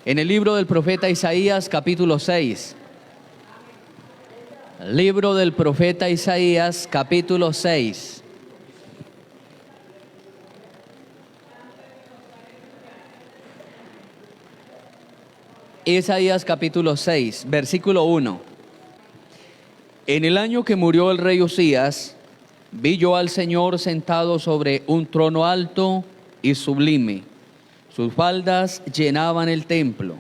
en el libro del profeta Isaías, capítulo 6. Libro del profeta Isaías, capítulo 6. Isaías capítulo 6, versículo 1. En el año que murió el rey Usías, vi yo al Señor sentado sobre un trono alto y sublime. Sus faldas llenaban el templo.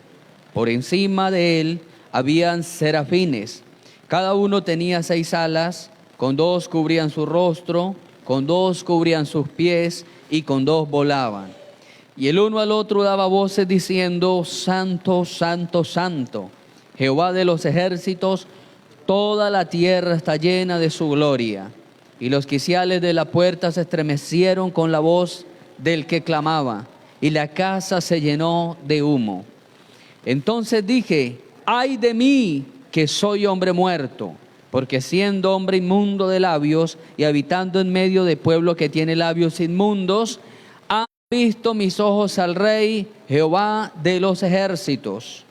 Por encima de él habían serafines. Cada uno tenía 6 alas, con 2 cubrían su rostro, con 2 cubrían sus pies y con 2 volaban. Y el uno al otro daba voces diciendo: Santo, Santo, Santo, Jehová de los ejércitos, toda la tierra está llena de su gloria. Y los quiciales de la puerta se estremecieron con la voz del que clamaba, y la casa se llenó de humo. Entonces dije: ay de mí, que soy hombre muerto, porque siendo hombre inmundo de labios y habitando en medio de pueblo que tiene labios inmundos, han visto mis ojos al Rey, Jehová de los ejércitos.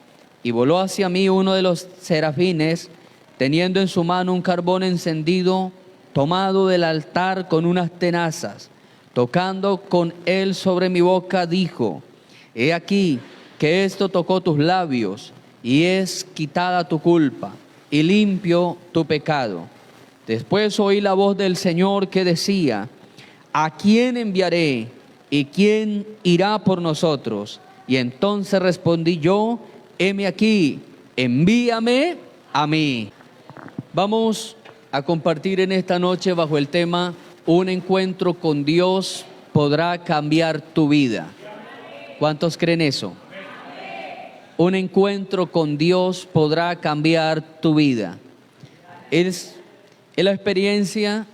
Y voló hacia mí uno de los serafines, teniendo en su mano un carbón encendido, tomado del altar con unas tenazas. Tocando con él sobre mi boca, dijo: he aquí que esto tocó tus labios, y es quitada tu culpa, y limpio tu pecado. Después oí la voz del Señor que decía: ¿a quién enviaré? ¿Y quién irá por nosotros? Y entonces respondí yo: heme aquí, envíame a mí. Vamos a compartir en esta noche bajo el tema: un encuentro con Dios podrá cambiar tu vida. ¿Cuántos creen eso? Un encuentro con Dios podrá cambiar tu vida. Es la experiencia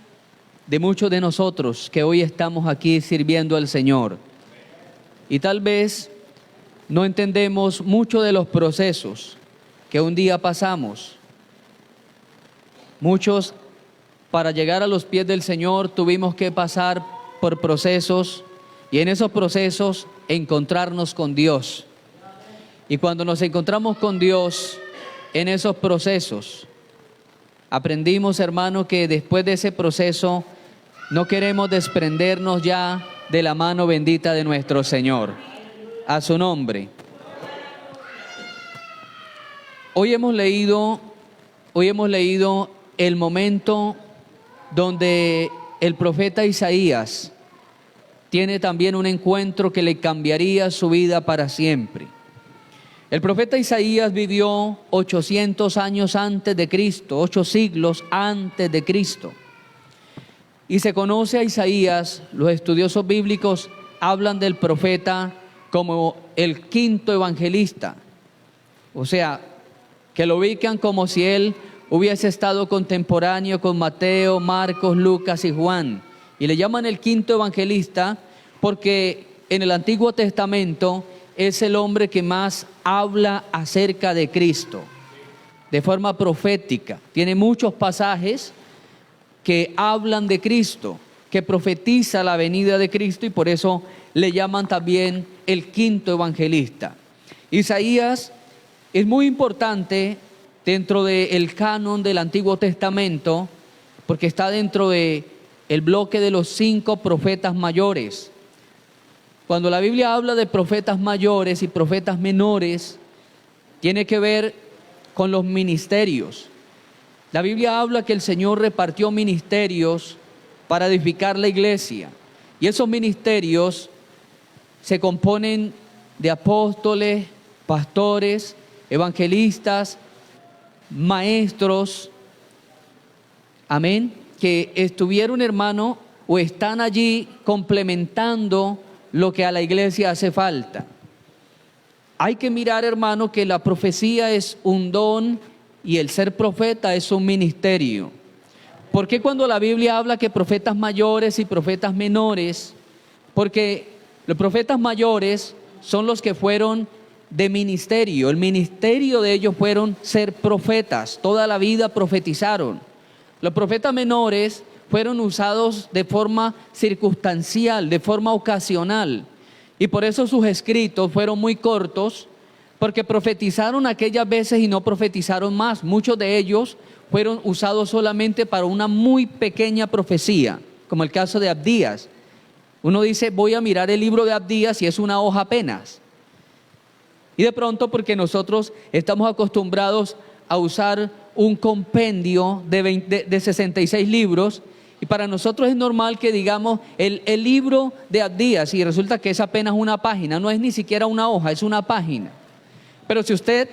de muchos de nosotros que hoy estamos aquí sirviendo al Señor. Y tal vez no entendemos mucho de los procesos que un día pasamos. Muchos, para llegar a los pies del Señor, tuvimos que pasar por procesos, y en esos procesos encontrarnos con Dios. Y cuando nos encontramos con Dios en esos procesos, aprendimos, hermano, que después de ese proceso no queremos desprendernos ya de la mano bendita de nuestro Señor. A su nombre. Hoy hemos leído el momento donde el profeta Isaías tiene también un encuentro que le cambiaría su vida para siempre. El profeta Isaías vivió 800 años antes de Cristo, 8 siglos antes de Cristo. Y se conoce a Isaías, los estudiosos bíblicos hablan del profeta como el 5º evangelista. O sea, que lo ubican como si él hubiese estado contemporáneo con Mateo, Marcos, Lucas y Juan. Y le llaman el 5º evangelista porque en el Antiguo Testamento es el hombre que más habla acerca de Cristo, de forma profética. Tiene muchos pasajes que hablan de Cristo, que profetiza la venida de Cristo, y por eso le llaman también el 5º evangelista. Isaías es muy importante dentro del canon del Antiguo Testamento, porque está dentro del bloque de los 5 profetas mayores. Cuando la Biblia habla de profetas mayores y profetas menores, tiene que ver con los ministerios. La Biblia habla que el Señor repartió ministerios para edificar la iglesia. Y esos ministerios se componen de apóstoles, pastores, evangelistas, maestros, amén, que estuvieron, hermano, o están allí complementando lo que a la iglesia hace falta. Hay que mirar, hermano, que la profecía es un don y el ser profeta es un ministerio. ¿Por qué cuando la Biblia habla que profetas mayores y profetas menores? Porque los profetas mayores son los que fueron de ministerio. El ministerio de ellos fueron ser profetas. Toda la vida profetizaron. Los profetas menores fueron usados de forma circunstancial, de forma ocasional. Y por eso sus escritos fueron muy cortos, porque profetizaron aquellas veces y no profetizaron más. Muchos de ellos fueron usados solamente para una muy pequeña profecía, como el caso de Abdías. Uno dice, voy a mirar el libro de Abdías y es una hoja apenas. Y de pronto, porque nosotros estamos acostumbrados a usar un compendio de 66 libros, y para nosotros es normal que digamos el libro de Abdías, y resulta que es apenas una página, no es ni siquiera una hoja, es una página. Pero si usted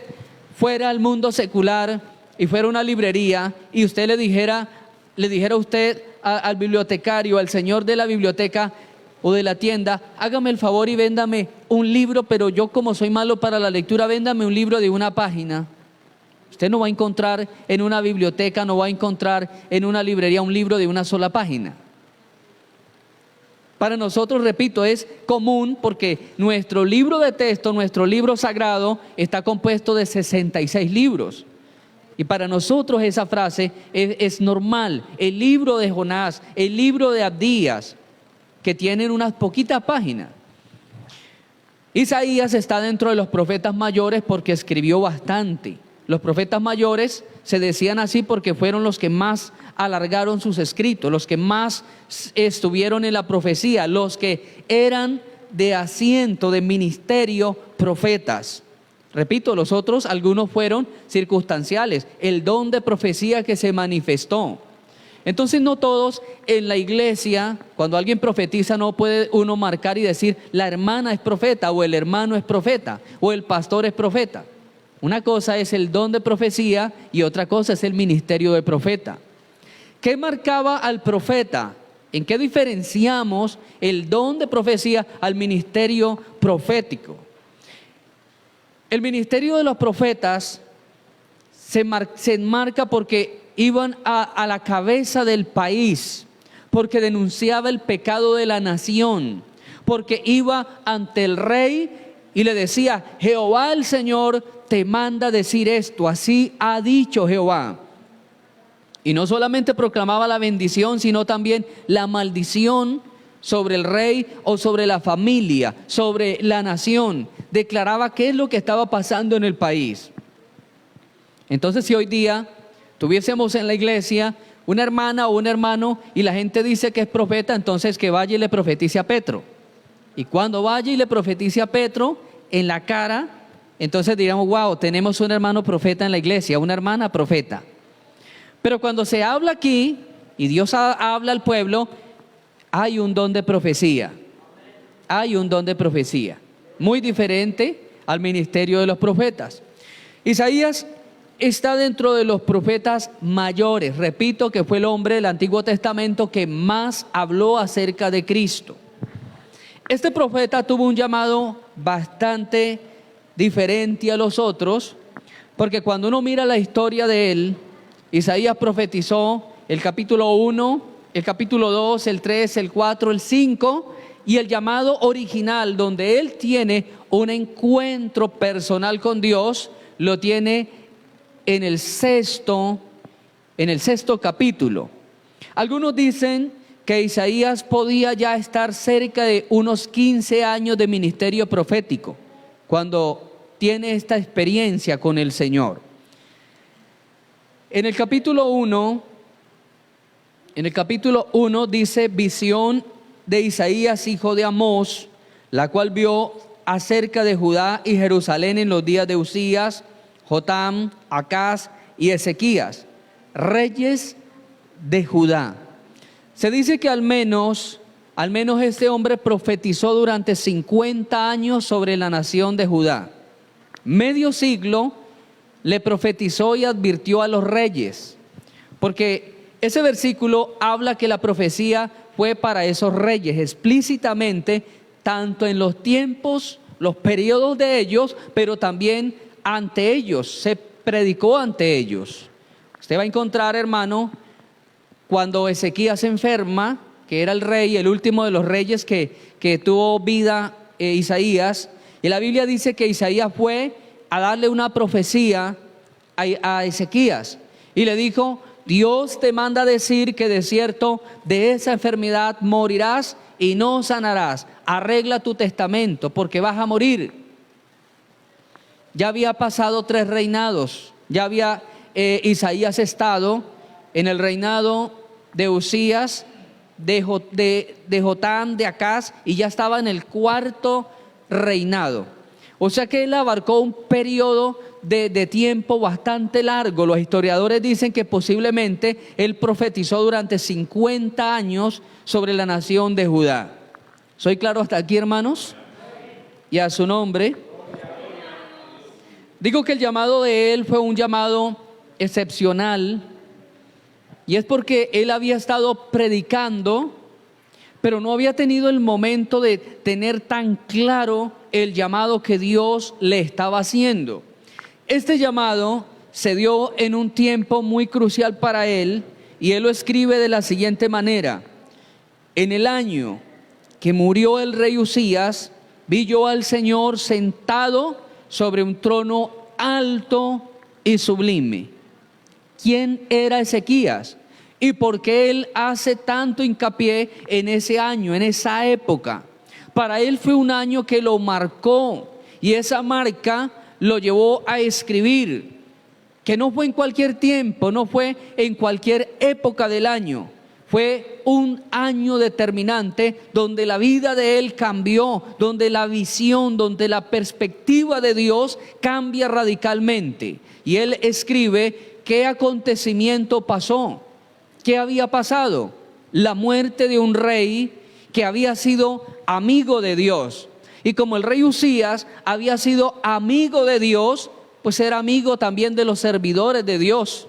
fuera al mundo secular y fuera a una librería y usted le dijera a usted, al bibliotecario, al señor de la biblioteca o de la tienda, hágame el favor y véndame un libro, pero yo como soy malo para la lectura, véndame un libro de una página. Usted no va a encontrar en una biblioteca, no va a encontrar en una librería un libro de una sola página. Para nosotros, repito, es común porque nuestro libro de texto, nuestro libro sagrado, está compuesto de 66 libros. Y para nosotros esa frase es normal. El libro de Jonás, el libro de Abdías, que tienen unas poquitas páginas. Isaías está dentro de los profetas mayores porque escribió bastante. Los profetas mayores se decían así porque fueron los que más alargaron sus escritos, los que más estuvieron en la profecía, los que eran de asiento, de ministerio, profetas. Repito, los otros, algunos fueron circunstanciales, el don de profecía que se manifestó. Entonces no todos en la iglesia, cuando alguien profetiza, no puede uno marcar y decir, la hermana es profeta, o el hermano es profeta, o el pastor es profeta. Una cosa es el don de profecía y otra cosa es el ministerio de profeta. ¿Qué marcaba al profeta? ¿En qué diferenciamos el don de profecía al ministerio profético? El ministerio de los profetas se enmarca porque iban a la cabeza del país, porque denunciaba el pecado de la nación, porque iba ante el rey y le decía, Jehová el Señor te manda decir esto, así ha dicho Jehová. Y no solamente proclamaba la bendición, sino también la maldición sobre el rey o sobre la familia, sobre la nación. Declaraba qué es lo que estaba pasando en el país. Entonces, si hoy día tuviésemos en la iglesia una hermana o un hermano y la gente dice que es profeta, entonces que vaya y le profetice a Petro. Y cuando vaya y le profetice a Petro en la cara, entonces diríamos, wow, tenemos un hermano profeta en la iglesia, una hermana profeta. Pero cuando se habla aquí, y Dios habla al pueblo, hay un don de profecía. Hay un don de profecía, muy diferente al ministerio de los profetas. Isaías está dentro de los profetas mayores. Repito que fue el hombre del Antiguo Testamento que más habló acerca de Cristo. Este profeta tuvo un llamado bastante diferente a los otros, porque cuando uno mira la historia de él, Isaías profetizó el capítulo 1, el capítulo 2, el 3, el 4, el 5 y el llamado original donde él tiene un encuentro personal con Dios, lo tiene en el sexto capítulo. Algunos dicen que Isaías podía ya estar cerca de unos 15 años de ministerio profético cuando tiene esta experiencia con el Señor. En el capítulo 1 dice visión de Isaías, hijo de Amós, la cual vio acerca de Judá y Jerusalén en los días de Usías, Jotam, Acaz y Ezequías, reyes de Judá. Se dice que al menos este hombre profetizó durante 50 años sobre la nación de Judá. Medio siglo le profetizó y advirtió a los reyes, porque ese versículo habla que la profecía fue para esos reyes explícitamente, tanto en los tiempos, los periodos de ellos, pero también ante ellos, se predicó ante ellos. Usted va a encontrar, hermano, cuando Ezequías se enferma, que era el rey, el último de los reyes que tuvo vida, Isaías, y la Biblia dice que Isaías fue a darle una profecía a Ezequías y le dijo, Dios te manda a decir que de cierto de esa enfermedad morirás y no sanarás, arregla tu testamento porque vas a morir. ya había pasado 3 reinados. Ya había Isaías estado en el reinado de Usías, de Jotam, de Acaz, y ya estaba en el 4.º reinado. O sea que él abarcó un periodo de tiempo bastante largo. Los historiadores dicen que posiblemente él profetizó durante 50 años sobre la nación de Judá. ¿Soy claro hasta aquí, hermanos? Y a su nombre. Digo que el llamado de él fue un llamado excepcional, y es porque él había estado predicando, pero no había tenido el momento de tener tan claro el llamado que Dios le estaba haciendo. Este llamado se dio en un tiempo muy crucial para él, y él lo escribe de la siguiente manera: en el año que murió el rey Usías, vi yo al Señor sentado sobre un trono alto y sublime. ¿Quién era Ezequías? ¿Y por qué él hace tanto hincapié en ese año, en esa época? Para él fue un año que lo marcó, y esa marca lo llevó a escribir, que no fue en cualquier tiempo, no fue en cualquier época del año. Fue un año determinante donde la vida de él cambió, donde la visión, donde la perspectiva de Dios cambia radicalmente. Y él escribe qué acontecimiento pasó, qué había pasado. La muerte de un rey que había sido amigo de Dios. Y como el rey Usías había sido amigo de Dios, pues era amigo también de los servidores de Dios.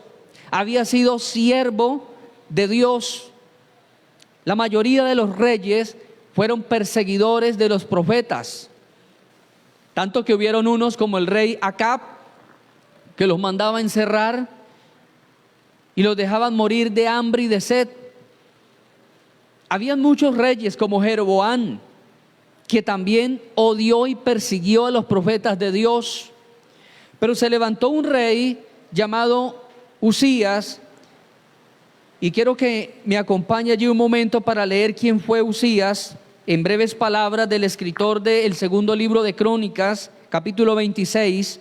Había sido siervo de Dios. La mayoría de los reyes fueron perseguidores de los profetas, tanto que hubieron unos como el rey Acab, que los mandaba encerrar y los dejaban morir de hambre y de sed. Habían muchos reyes como Jeroboam, que también odió y persiguió a los profetas de Dios. Pero se levantó un rey llamado Usías, y quiero que me acompañe allí un momento para leer quién fue Usías, en breves palabras del escritor del segundo libro de Crónicas, capítulo 26.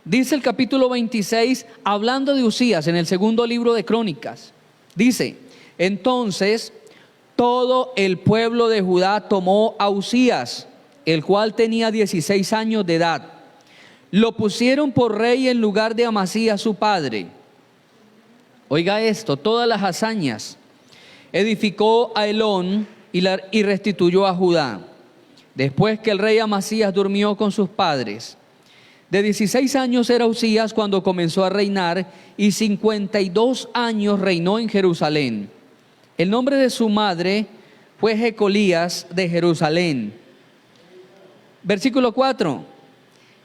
Dice el capítulo 26, hablando de Usías en el segundo libro de Crónicas, dice: entonces todo el pueblo de Judá tomó a Usías, el cual tenía 16 años de edad. Lo pusieron por rey en lugar de Amasías su padre. Oiga esto, todas las hazañas. Edificó a Elón y restituyó a Judá, después que el rey Amasías durmió con sus padres. De 16 años era Usías cuando comenzó a reinar, y 52 años reinó en Jerusalén. El nombre de su madre fue Jecolías de Jerusalén. Versículo 4.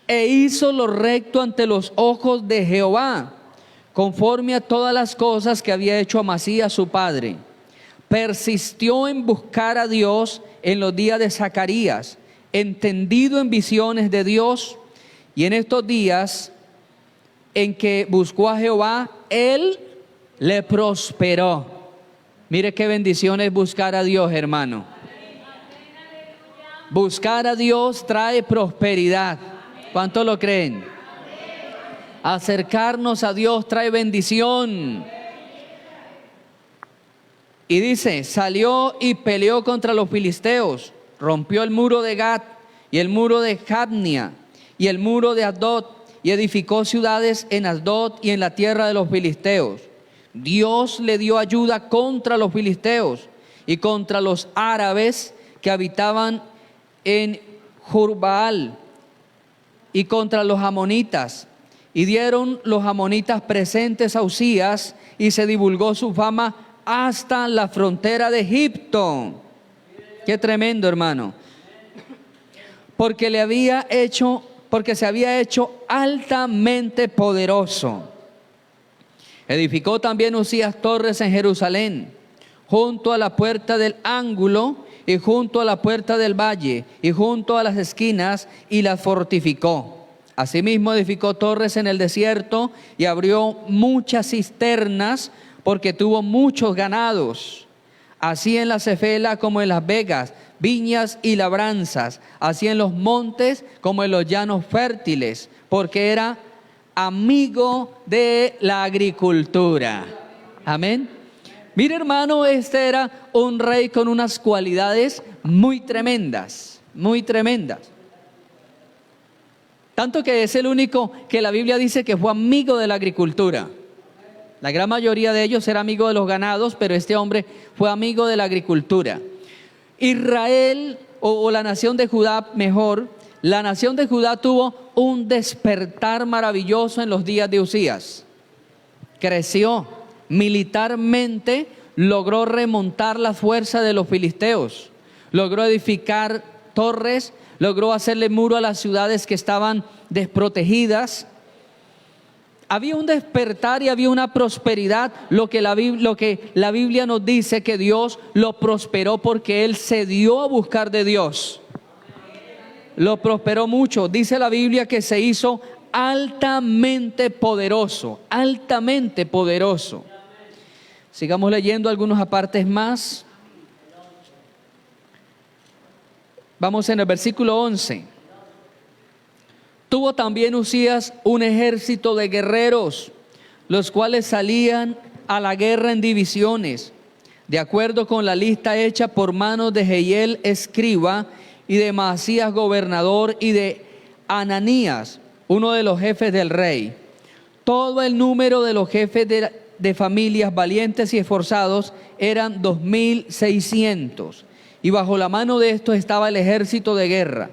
E hizo lo recto ante los ojos de Jehová, conforme a todas las cosas que había hecho Amasías su padre. Persistió en buscar a Dios en los días de Zacarías, entendido en visiones de Dios, y en estos días en que buscó a Jehová, él le prosperó. Mire qué bendición es buscar a Dios, hermano. Buscar a Dios trae prosperidad. ¿Cuántos lo creen? Acercarnos a Dios trae bendición. Y dice: salió y peleó contra los filisteos, rompió el muro de Gat y el muro de Jabnia y el muro de Asdod, y edificó ciudades en Asdod y en la tierra de los filisteos. Dios le dio ayuda contra los filisteos y contra los árabes que habitaban en Jurbaal, y contra los amonitas. Y dieron los amonitas presentes a Usías, y se divulgó su fama hasta la frontera de Egipto. Qué tremendo, hermano. Porque se había hecho altamente poderoso. Edificó también Usías torres en Jerusalén, junto a la puerta del ángulo, y junto a la puerta del valle, y junto a las esquinas, y las fortificó. Asimismo edificó torres en el desierto, y abrió muchas cisternas, porque tuvo muchos ganados. así en la Cefela como en las vegas, viñas y labranzas, así en los montes como en los llanos fértiles, porque era amigo de la agricultura. Amén. Mire, hermano, este era un rey con unas cualidades muy tremendas, muy tremendas. Tanto que es el único que la Biblia dice que fue amigo de la agricultura. La gran mayoría de ellos era amigo de los ganados, pero este hombre fue amigo de la agricultura. Israel, o la nación de Judá, mejor, la nación de Judá tuvo un despertar maravilloso en los días de Usías. Creció militarmente, logró remontar la fuerza de los filisteos, logró edificar torres, logró hacerle muro a las ciudades que estaban desprotegidas. Había un despertar y había una prosperidad, lo que la Biblia nos dice que Dios lo prosperó porque Él se dio a buscar de Dios. Lo prosperó mucho. Dice la Biblia que se hizo altamente poderoso, altamente poderoso. Sigamos leyendo algunos apartes más. Vamos en el versículo 11. Tuvo también Usías un ejército de guerreros, los cuales salían a la guerra en divisiones, de acuerdo con la lista hecha por manos de Jehiel escriba y de Maasías gobernador y de Ananías, uno de los jefes del rey. Todo el número de los jefes de familias valientes y esforzados eran 2.600, y bajo la mano de estos estaba el ejército de guerra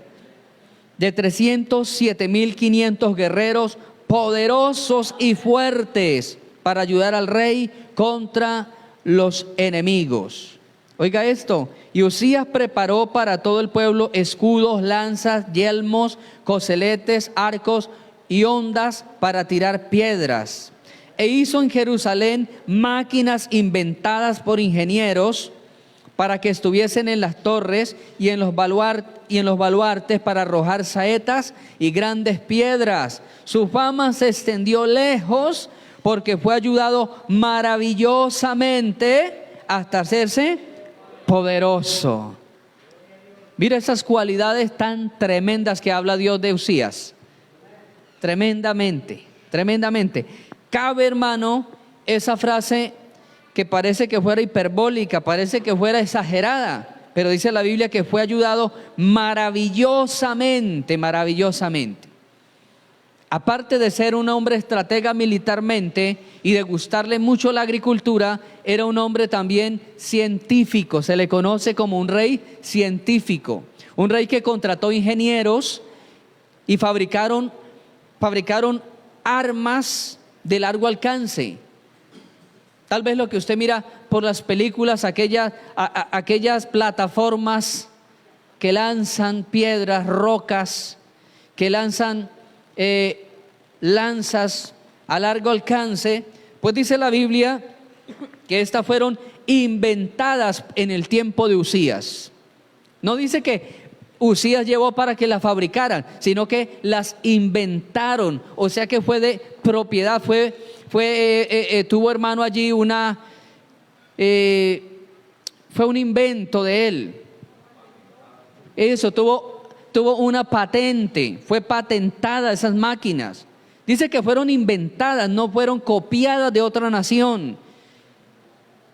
de 307.500 guerreros poderosos y fuertes para ayudar al rey contra los enemigos. Oiga esto, y Usías preparó para todo el pueblo escudos, lanzas, yelmos, coseletes, arcos y hondas para tirar piedras. E hizo en Jerusalén máquinas inventadas por ingenieros para que estuviesen en las torres y en los baluartes para arrojar saetas y grandes piedras. Su fama se extendió lejos porque fue ayudado maravillosamente hasta hacerse poderoso. Mira esas cualidades tan tremendas que habla Dios de Usías. Tremendamente, tremendamente. Cabe, hermano, esa frase que parece que fuera hiperbólica, parece que fuera exagerada, pero dice la Biblia que fue ayudado maravillosamente, maravillosamente. Aparte de ser un hombre estratega militarmente y de gustarle mucho la agricultura, era un hombre también científico. Se le conoce como un rey científico, un rey que contrató ingenieros y fabricaron armas de largo alcance. Tal vez lo que usted mira por las películas, aquellas plataformas que lanzan piedras, rocas, que lanzan lanzas a largo alcance, pues dice la Biblia que estas fueron inventadas en el tiempo de Usías. No dice que Usías llevó para que las fabricaran, sino que las inventaron, o sea que fue de propiedad, tuvo, hermano, allí fue un invento de él. Eso, tuvo una patente, fue patentada esas máquinas. Dice que fueron inventadas, no fueron copiadas de otra nación.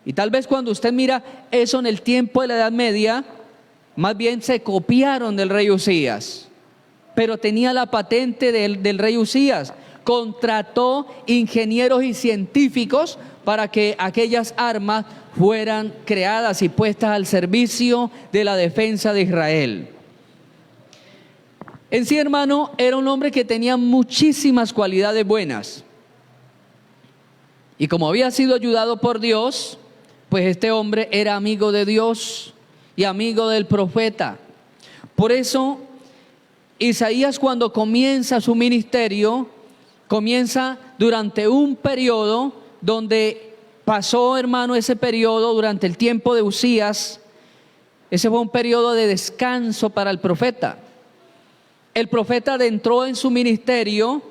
Y tal vez cuando usted mira eso en el tiempo de la Edad Media, más bien se copiaron del rey Usías, pero tenía la patente del rey Usías. Contrató ingenieros y científicos para que aquellas armas fueran creadas y puestas al servicio de la defensa de Israel. En sí, hermano, era un hombre que tenía muchísimas cualidades buenas. Y como había sido ayudado por Dios, pues este hombre era amigo de Dios y amigo del profeta. Por eso, Isaías, cuando comienza su ministerio, comienza durante un periodo donde pasó, hermano, ese periodo durante el tiempo de Usías. Ese fue un periodo de descanso para el profeta. El profeta adentró en su ministerio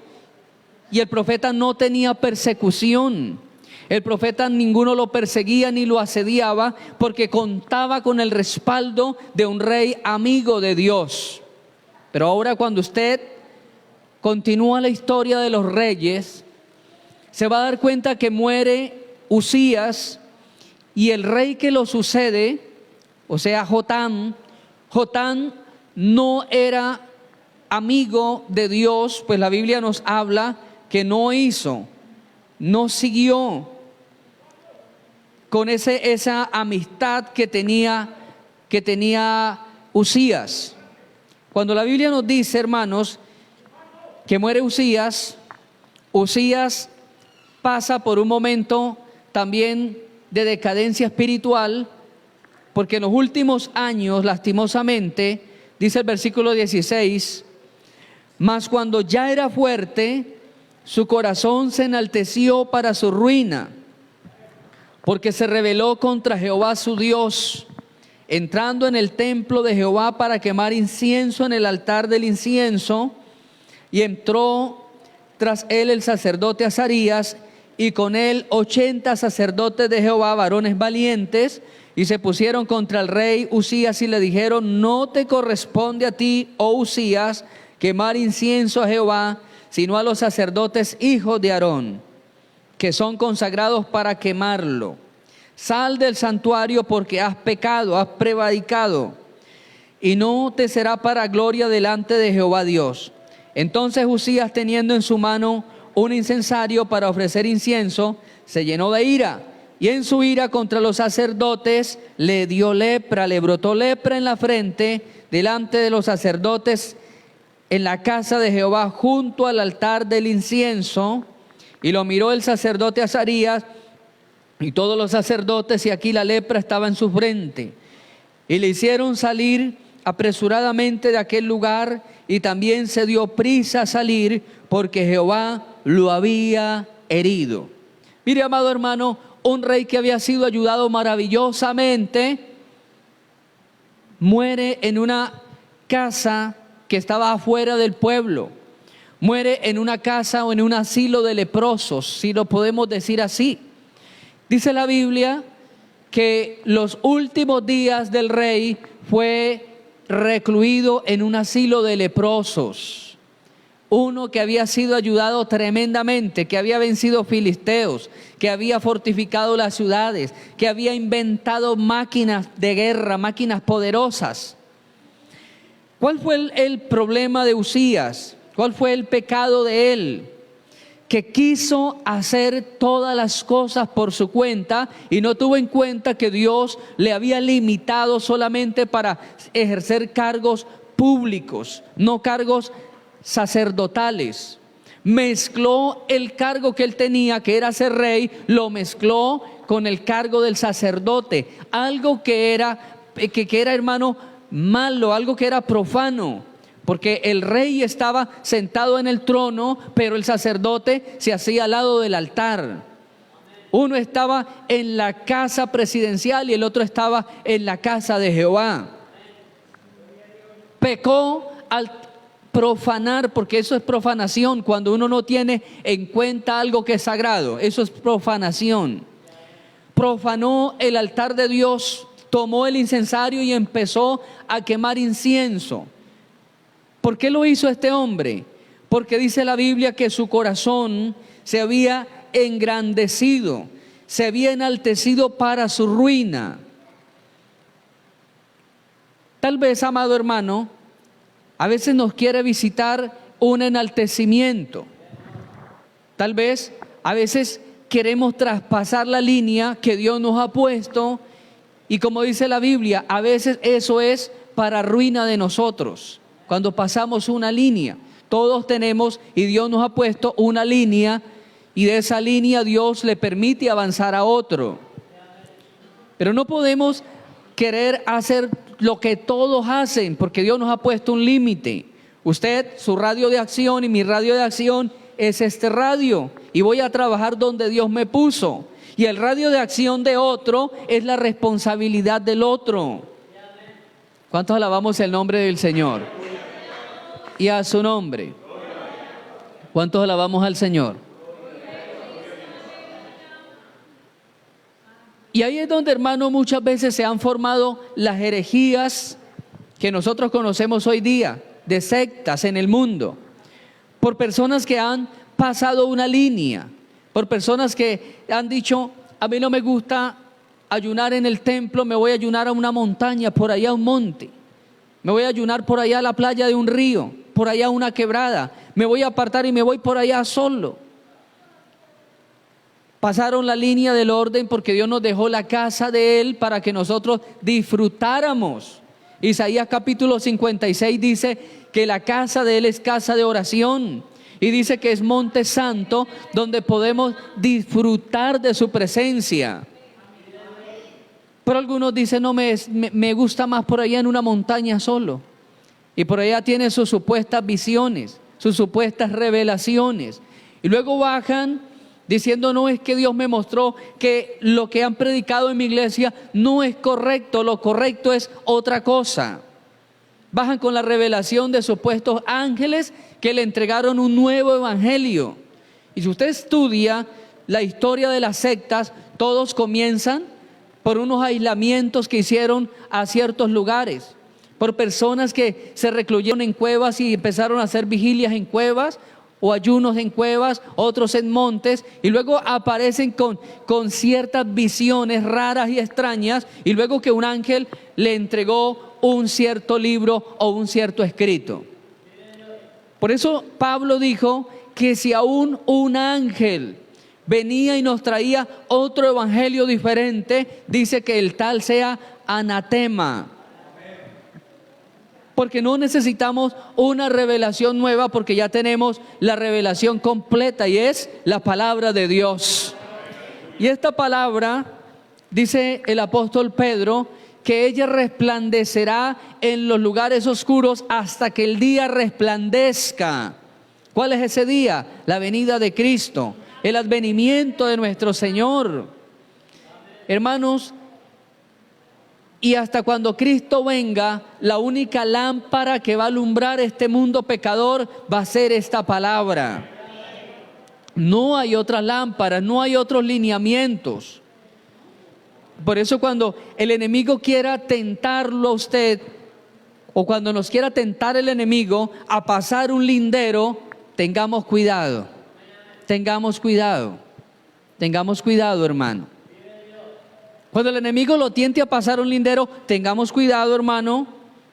y el profeta no tenía persecución. El profeta ninguno lo perseguía ni lo asediaba porque contaba con el respaldo de un rey amigo de Dios. Pero ahora cuando usted continúa la historia de los reyes, se va a dar cuenta que muere Uzías y el rey que lo sucede, o sea Jotam no era amigo de Dios, pues la Biblia nos habla que no siguió con esa amistad que tenía Uzías. Cuando la Biblia nos dice, hermanos, que muere Uzías pasa por un momento también de decadencia espiritual, porque en los últimos años, lastimosamente, dice el versículo 16, mas cuando ya era fuerte, su corazón se enalteció para su ruina, porque se rebeló contra Jehová su Dios, entrando en el templo de Jehová para quemar incienso en el altar del incienso, y entró tras él el sacerdote Azarías, y con él 80 sacerdotes de Jehová, varones valientes, y se pusieron contra el rey Uzías y le dijeron: no te corresponde a ti, oh Uzías, quemar incienso a Jehová, sino a los sacerdotes hijos de Aarón, que son consagrados para quemarlo. Sal del santuario porque has pecado, has prevaricado, y no te será para gloria delante de Jehová Dios. Entonces Uzías, teniendo en su mano un incensario para ofrecer incienso, se llenó de ira, y en su ira contra los sacerdotes le dio lepra, le brotó lepra en la frente delante de los sacerdotes en la casa de Jehová junto al altar del incienso. Y lo miró el sacerdote Azarías y todos los sacerdotes, y aquí la lepra estaba en su frente. Y le hicieron salir apresuradamente de aquel lugar, y también se dio prisa a salir porque Jehová lo había herido. Mire, amado hermano, un rey que había sido ayudado maravillosamente muere en una casa que estaba afuera del pueblo. Muere en una casa o en un asilo de leprosos, si lo podemos decir así. Dice la Biblia que los últimos días del rey fue recluido en un asilo de leprosos. Uno que había sido ayudado tremendamente, que había vencido filisteos, que había fortificado las ciudades, que había inventado máquinas de guerra, máquinas poderosas. ¿Cuál fue el problema de Uzías? ¿Cuál fue el pecado de él? Que quiso hacer todas las cosas por su cuenta y no tuvo en cuenta que Dios le había limitado solamente para ejercer cargos públicos, no cargos sacerdotales. Mezcló el cargo que él tenía, que era ser rey, lo mezcló con el cargo del sacerdote, algo que era hermano malo, algo que era profano. Porque el rey estaba sentado en el trono, pero el sacerdote se hacía al lado del altar. Uno estaba en la casa presidencial y el otro estaba en la casa de Jehová. Pecó al profanar, porque eso es profanación, cuando uno no tiene en cuenta algo que es sagrado, eso es profanación. Profanó el altar de Dios, tomó el incensario y empezó a quemar incienso. ¿Por qué lo hizo este hombre? Porque dice la Biblia que su corazón se había engrandecido, se había enaltecido para su ruina. Tal vez, amado hermano, a veces nos quiere visitar un enaltecimiento. Tal vez, a veces queremos traspasar la línea que Dios nos ha puesto, y como dice la Biblia, a veces eso es para ruina de nosotros. Cuando pasamos una línea, todos tenemos, y Dios nos ha puesto una línea, y de esa línea Dios le permite avanzar a otro. Pero no podemos querer hacer lo que todos hacen, porque Dios nos ha puesto un límite. Usted, su radio de acción y mi radio de acción es este radio, y voy a trabajar donde Dios me puso. Y el radio de acción de otro es la responsabilidad del otro. ¿Cuántos alabamos el nombre del Señor? Y a su nombre. ¿Cuántos alabamos al Señor? Y ahí es donde, hermano, muchas veces se han formado las herejías que nosotros conocemos hoy día, de sectas en el mundo, por personas que han pasado una línea, por personas que han dicho: a mí no me gusta ayunar en el templo, me voy a ayunar a una montaña, por allá a un monte, me voy a ayunar por allá a la playa de un río, por allá a una quebrada, me voy a apartar y me voy por allá solo. Pasaron la línea del orden porque Dios nos dejó la casa de Él para que nosotros disfrutáramos. Isaías capítulo 56 dice que la casa de Él es casa de oración. Y dice que es monte santo donde podemos disfrutar de su presencia. Pero algunos dicen: no, me gusta más por allá en una montaña solo. Y por allá tiene sus supuestas visiones, sus supuestas revelaciones. Y luego bajan diciendo: no, es que Dios me mostró que lo que han predicado en mi iglesia no es correcto, lo correcto es otra cosa. Bajan con la revelación de supuestos ángeles que le entregaron un nuevo evangelio. Y si usted estudia la historia de las sectas, todos comienzan por unos aislamientos que hicieron a ciertos lugares, por personas que se recluyeron en cuevas y empezaron a hacer vigilias en cuevas, o ayunos en cuevas, otros en montes, y luego aparecen con ciertas visiones raras y extrañas, y luego que un ángel le entregó un cierto libro o un cierto escrito. Por eso Pablo dijo que si aún un ángel venía y nos traía otro evangelio diferente, dice que el tal sea anatema. Porque no necesitamos una revelación nueva, porque ya tenemos la revelación completa y es la palabra de Dios. Y esta palabra, dice el apóstol Pedro, que ella resplandecerá en los lugares oscuros hasta que el día resplandezca. ¿Cuál es ese día? La venida de Cristo, el advenimiento de nuestro Señor. Hermanos, y hasta cuando Cristo venga, la única lámpara que va a alumbrar este mundo pecador va a ser esta palabra. No hay otras lámparas, no hay otros lineamientos. Por eso cuando el enemigo quiera tentarlo a usted, o cuando nos quiera tentar el enemigo a pasar un lindero, tengamos cuidado, tengamos cuidado, tengamos cuidado, hermano. Cuando el enemigo lo tiente a pasar un lindero, tengamos cuidado, hermano,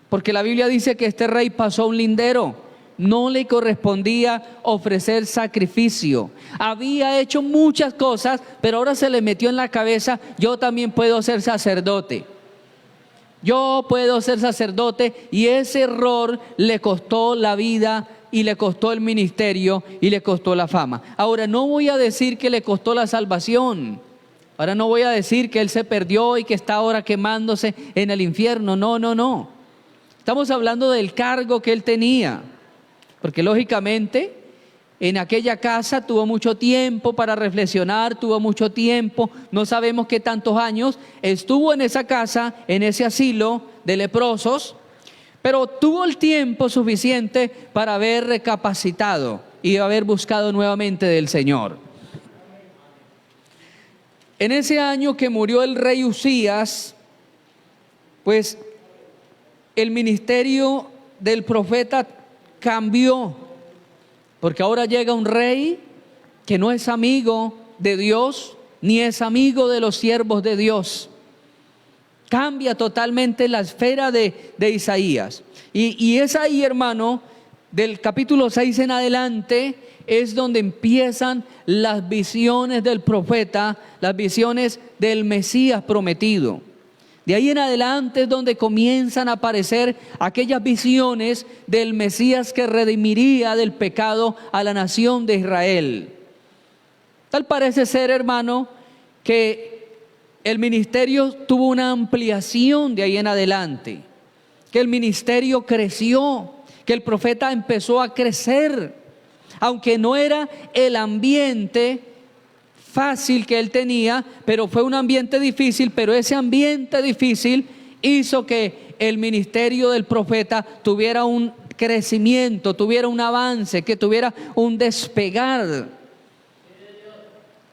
porque la Biblia dice que este rey pasó un lindero. No le correspondía ofrecer sacrificio. Había hecho muchas cosas, pero ahora se le metió en la cabeza: yo también puedo ser sacerdote. Yo puedo ser sacerdote, y ese error le costó la vida y le costó el ministerio y le costó la fama. Ahora, no voy a decir que le costó la salvación. Ahora no voy a decir que él se perdió y que está ahora quemándose en el infierno. No, no, no. Estamos hablando del cargo que él tenía. Porque lógicamente en aquella casa tuvo mucho tiempo para reflexionar, tuvo mucho tiempo, no sabemos qué tantos años estuvo en esa casa, en ese asilo de leprosos, pero tuvo el tiempo suficiente para haber recapacitado y haber buscado nuevamente del Señor. En ese año que murió el rey Usías, pues el ministerio del profeta cambió, porque ahora llega un rey que no es amigo de Dios, ni es amigo de los siervos de Dios. Cambia totalmente la esfera de Isaías. Y es ahí, hermano, del capítulo 6 en adelante, es donde empiezan las visiones del profeta, las visiones del Mesías prometido. De ahí en adelante es donde comienzan a aparecer aquellas visiones del Mesías que redimiría del pecado a la nación de Israel. Tal parece ser, hermano, que el ministerio tuvo una ampliación de ahí en adelante, que el ministerio creció, que el profeta empezó a crecer, aunque no era el ambiente fácil que él tenía, pero fue un ambiente difícil, pero ese ambiente difícil hizo que el ministerio del profeta tuviera un crecimiento, tuviera un avance, que tuviera un despegar.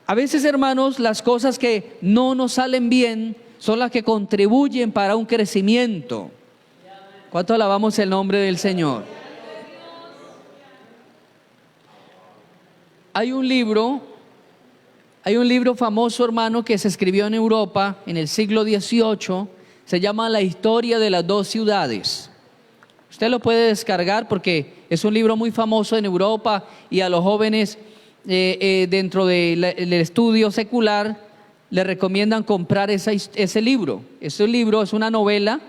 A veces, hermanos, las cosas que no nos salen bien son las que contribuyen para un crecimiento. ¿Cuánto alabamos el nombre del Señor? Hay un libro famoso, hermano, que se escribió en Europa en el siglo XVIII. Se llama La historia de las dos ciudades. Usted lo puede descargar porque es un libro muy famoso en Europa, y a los jóvenes dentro del estudio secular le recomiendan comprar ese libro. Ese libro es una novela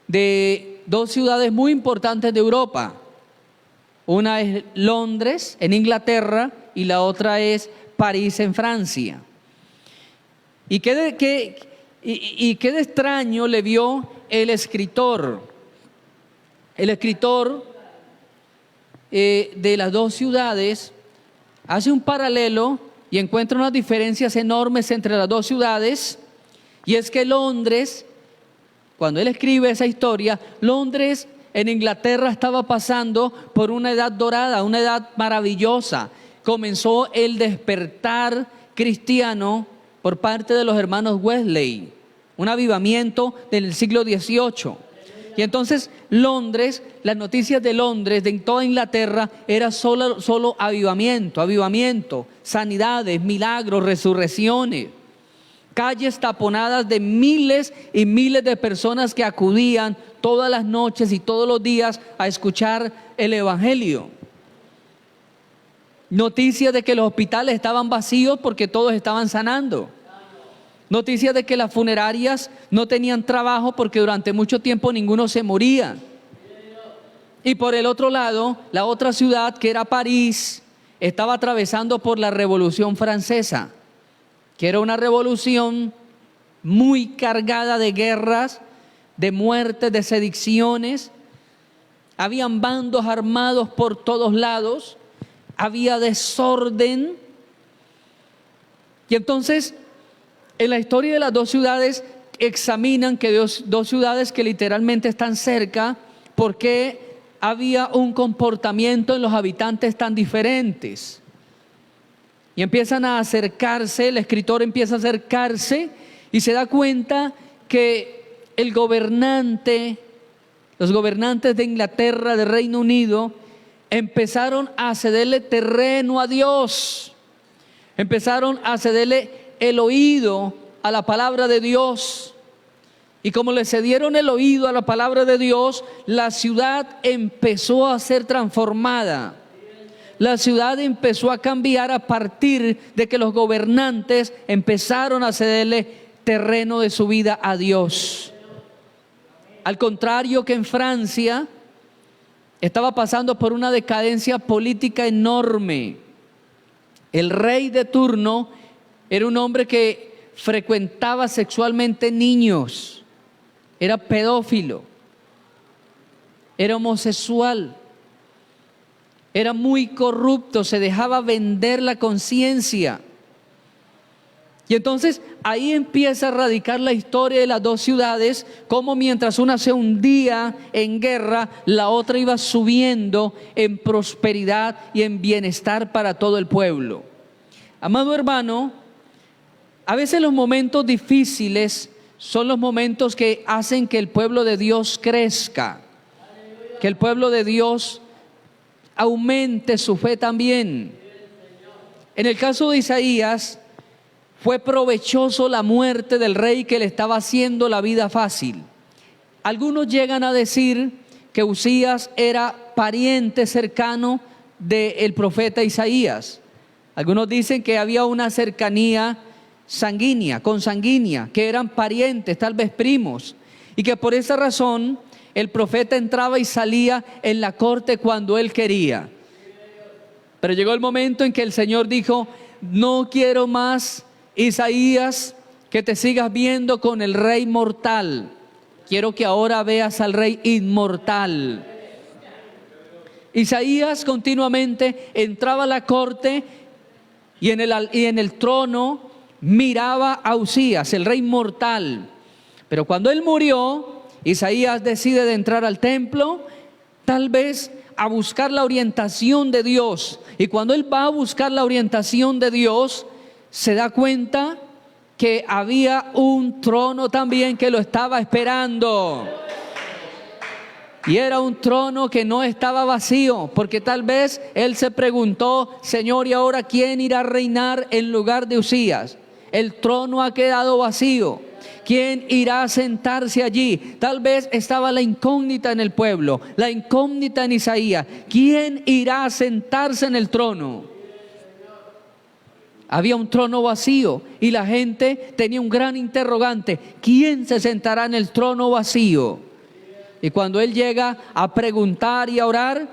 de dos ciudades muy importantes de Europa. Una es Londres, en Inglaterra, y la otra es París, en Francia. ¿Y qué de extraño le vio el escritor? El escritor de las dos ciudades hace un paralelo y encuentra unas diferencias enormes entre las dos ciudades. Y es que Londres, cuando él escribe esa historia, Londres en Inglaterra estaba pasando por una edad dorada, una edad maravillosa. Comenzó el despertar cristiano por parte de los hermanos Wesley, un avivamiento del siglo XVIII. Y entonces Londres, las noticias de Londres, de toda Inglaterra, era solo avivamiento, sanidades, milagros, resurrecciones. Calles taponadas de miles y miles de personas que acudían todas las noches y todos los días a escuchar el evangelio. Noticias de que los hospitales estaban vacíos porque todos estaban sanando. Noticias de que las funerarias no tenían trabajo porque durante mucho tiempo ninguno se moría. Y por el otro lado, la otra ciudad, que era París, estaba atravesando por la Revolución Francesa, que era una revolución muy cargada de guerras, de muertes, de sediciones. Habían bandos armados por todos lados, había desorden. Y entonces, en la historia de las dos ciudades, examinan que dos ciudades que literalmente están cerca, ¿por qué había un comportamiento en los habitantes tan diferentes? Y empiezan a acercarse, el escritor empieza a acercarse y se da cuenta que los gobernantes de Inglaterra, de Reino Unido, empezaron a cederle terreno a Dios, empezaron a cederle el oído a la palabra de Dios. Y como le cedieron el oído a la palabra de Dios, la ciudad empezó a ser transformada. La ciudad empezó a cambiar a partir de que los gobernantes empezaron a cederle terreno de su vida a Dios. Al contrario que en Francia, estaba pasando por una decadencia política enorme. El rey de turno era un hombre que frecuentaba sexualmente niños, era pedófilo, era homosexual, era muy corrupto, se dejaba vender la conciencia. Y entonces ahí empieza a radicar la historia de las dos ciudades, como mientras una se hundía en guerra, la otra iba subiendo en prosperidad y en bienestar para todo el pueblo. Amado hermano, a veces los momentos difíciles son los momentos que hacen que el pueblo de Dios crezca, que el pueblo de Dios aumente su fe también. En el caso de Isaías, fue provechoso la muerte del rey que le estaba haciendo la vida fácil. Algunos llegan a decir que Uzías era pariente cercano del profeta Isaías. Algunos dicen que había una cercanía consanguínea, que eran parientes, tal vez primos, y que por esa razón el profeta entraba y salía en la corte cuando él quería. Pero llegó el momento en que el Señor dijo: no quiero más, Isaías, que te sigas viendo con el rey mortal. Quiero que ahora veas al rey inmortal. Isaías continuamente entraba a la corte y en el trono miraba a Uzías, el rey mortal. Pero cuando él murió, Isaías decide de entrar al templo, tal vez a buscar la orientación de Dios. Y cuando él va a buscar la orientación de Dios, se da cuenta que había un trono también que lo estaba esperando. Y era un trono que no estaba vacío, porque tal vez él se preguntó: Señor, ¿y ahora quién irá a reinar en lugar de Usías? El trono ha quedado vacío. ¿Quién irá a sentarse allí? Tal vez estaba la incógnita en el pueblo, la incógnita en Isaías. ¿Quién irá a sentarse en el trono? Había un trono vacío y la gente tenía un gran interrogante: ¿quién se sentará en el trono vacío? Y cuando él llega a preguntar y a orar,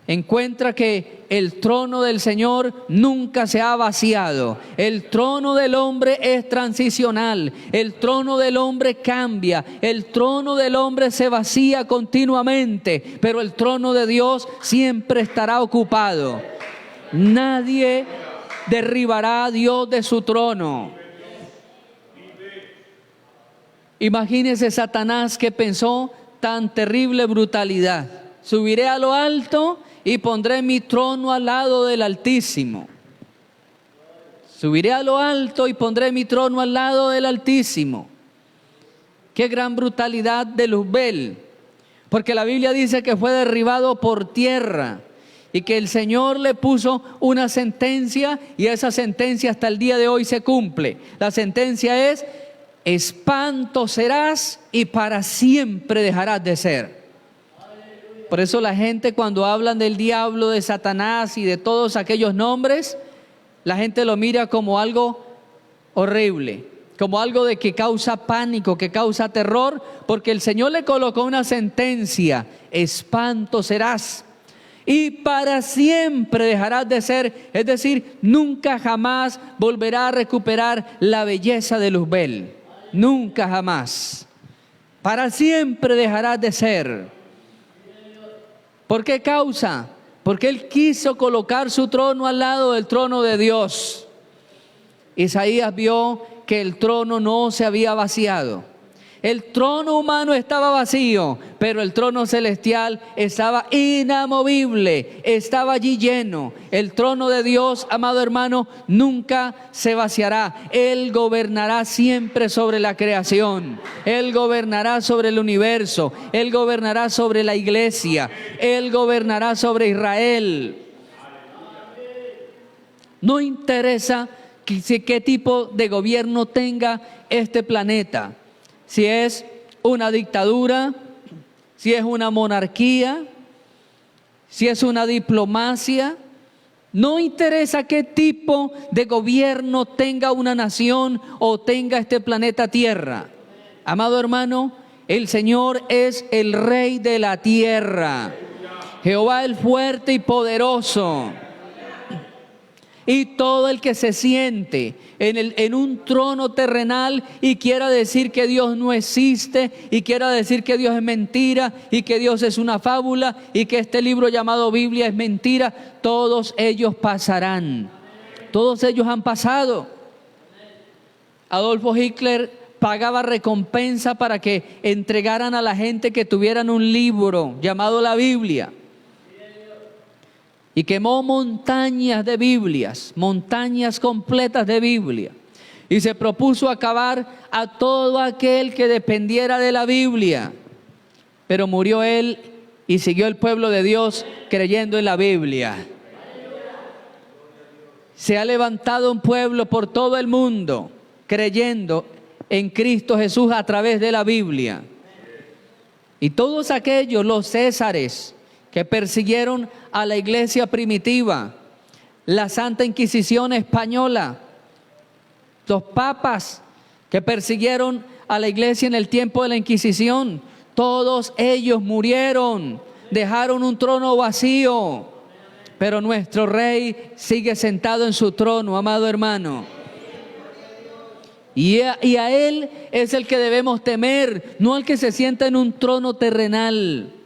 encuentra que el trono del Señor nunca se ha vaciado. El trono del hombre es transicional. El trono del hombre cambia. El trono del hombre se vacía continuamente. Pero el trono de Dios siempre estará ocupado. Nadie derribará a Dios de su trono. Imagínese Satanás, que pensó tan terrible brutalidad: subiré a lo alto y pondré mi trono al lado del Altísimo. Subiré a lo alto y pondré mi trono al lado del Altísimo. Qué gran brutalidad de Luzbel, porque la Biblia dice que fue derribado por tierra y que el Señor le puso una sentencia, y esa sentencia hasta el día de hoy se cumple. La sentencia es: espanto serás y para siempre dejarás de ser. Por eso la gente, cuando hablan del diablo, de Satanás y de todos aquellos nombres, la gente lo mira como algo horrible, como algo de que causa pánico, que causa terror, porque el Señor le colocó una sentencia: espanto serás y para siempre dejarás de ser. Es decir, nunca jamás volverá a recuperar la belleza de Luzbel. Nunca jamás. Para siempre dejarás de ser. ¿Por qué causa? Porque él quiso colocar su trono al lado del trono de Dios. Isaías vio que el trono no se había vaciado. El trono humano estaba vacío, pero el trono celestial estaba inamovible, estaba allí lleno. El trono de Dios, amado hermano, nunca se vaciará. Él gobernará siempre sobre la creación. Él gobernará sobre el universo. Él gobernará sobre la iglesia. Él gobernará sobre Israel. No interesa qué tipo de gobierno tenga este planeta. Si es una dictadura, si es una monarquía, si es una diplomacia, no interesa qué tipo de gobierno tenga una nación o tenga este planeta Tierra. Amado hermano, el Señor es el Rey de la tierra. Jehová el fuerte y poderoso. Y todo el que se siente en un trono terrenal y quiera decir que Dios no existe, y quiera decir que Dios es mentira, y que Dios es una fábula, y que este libro llamado Biblia es mentira, todos ellos pasarán. Todos ellos han pasado. Adolfo Hitler pagaba recompensa para que entregaran a la gente que tuvieran un libro llamado la Biblia. Y quemó montañas de Biblias, montañas completas de Biblia. Y se propuso acabar a todo aquel que dependiera de la Biblia. Pero murió él y siguió el pueblo de Dios creyendo en la Biblia. Se ha levantado un pueblo por todo el mundo creyendo en Cristo Jesús a través de la Biblia. Y todos aquellos, los césares, que persiguieron a la iglesia primitiva, la Santa Inquisición española, los papas que persiguieron a la iglesia en el tiempo de la Inquisición, todos ellos murieron, dejaron un trono vacío, pero nuestro Rey sigue sentado en su trono, amado hermano. Y a Él es el que debemos temer, no al que se sienta en un trono terrenal.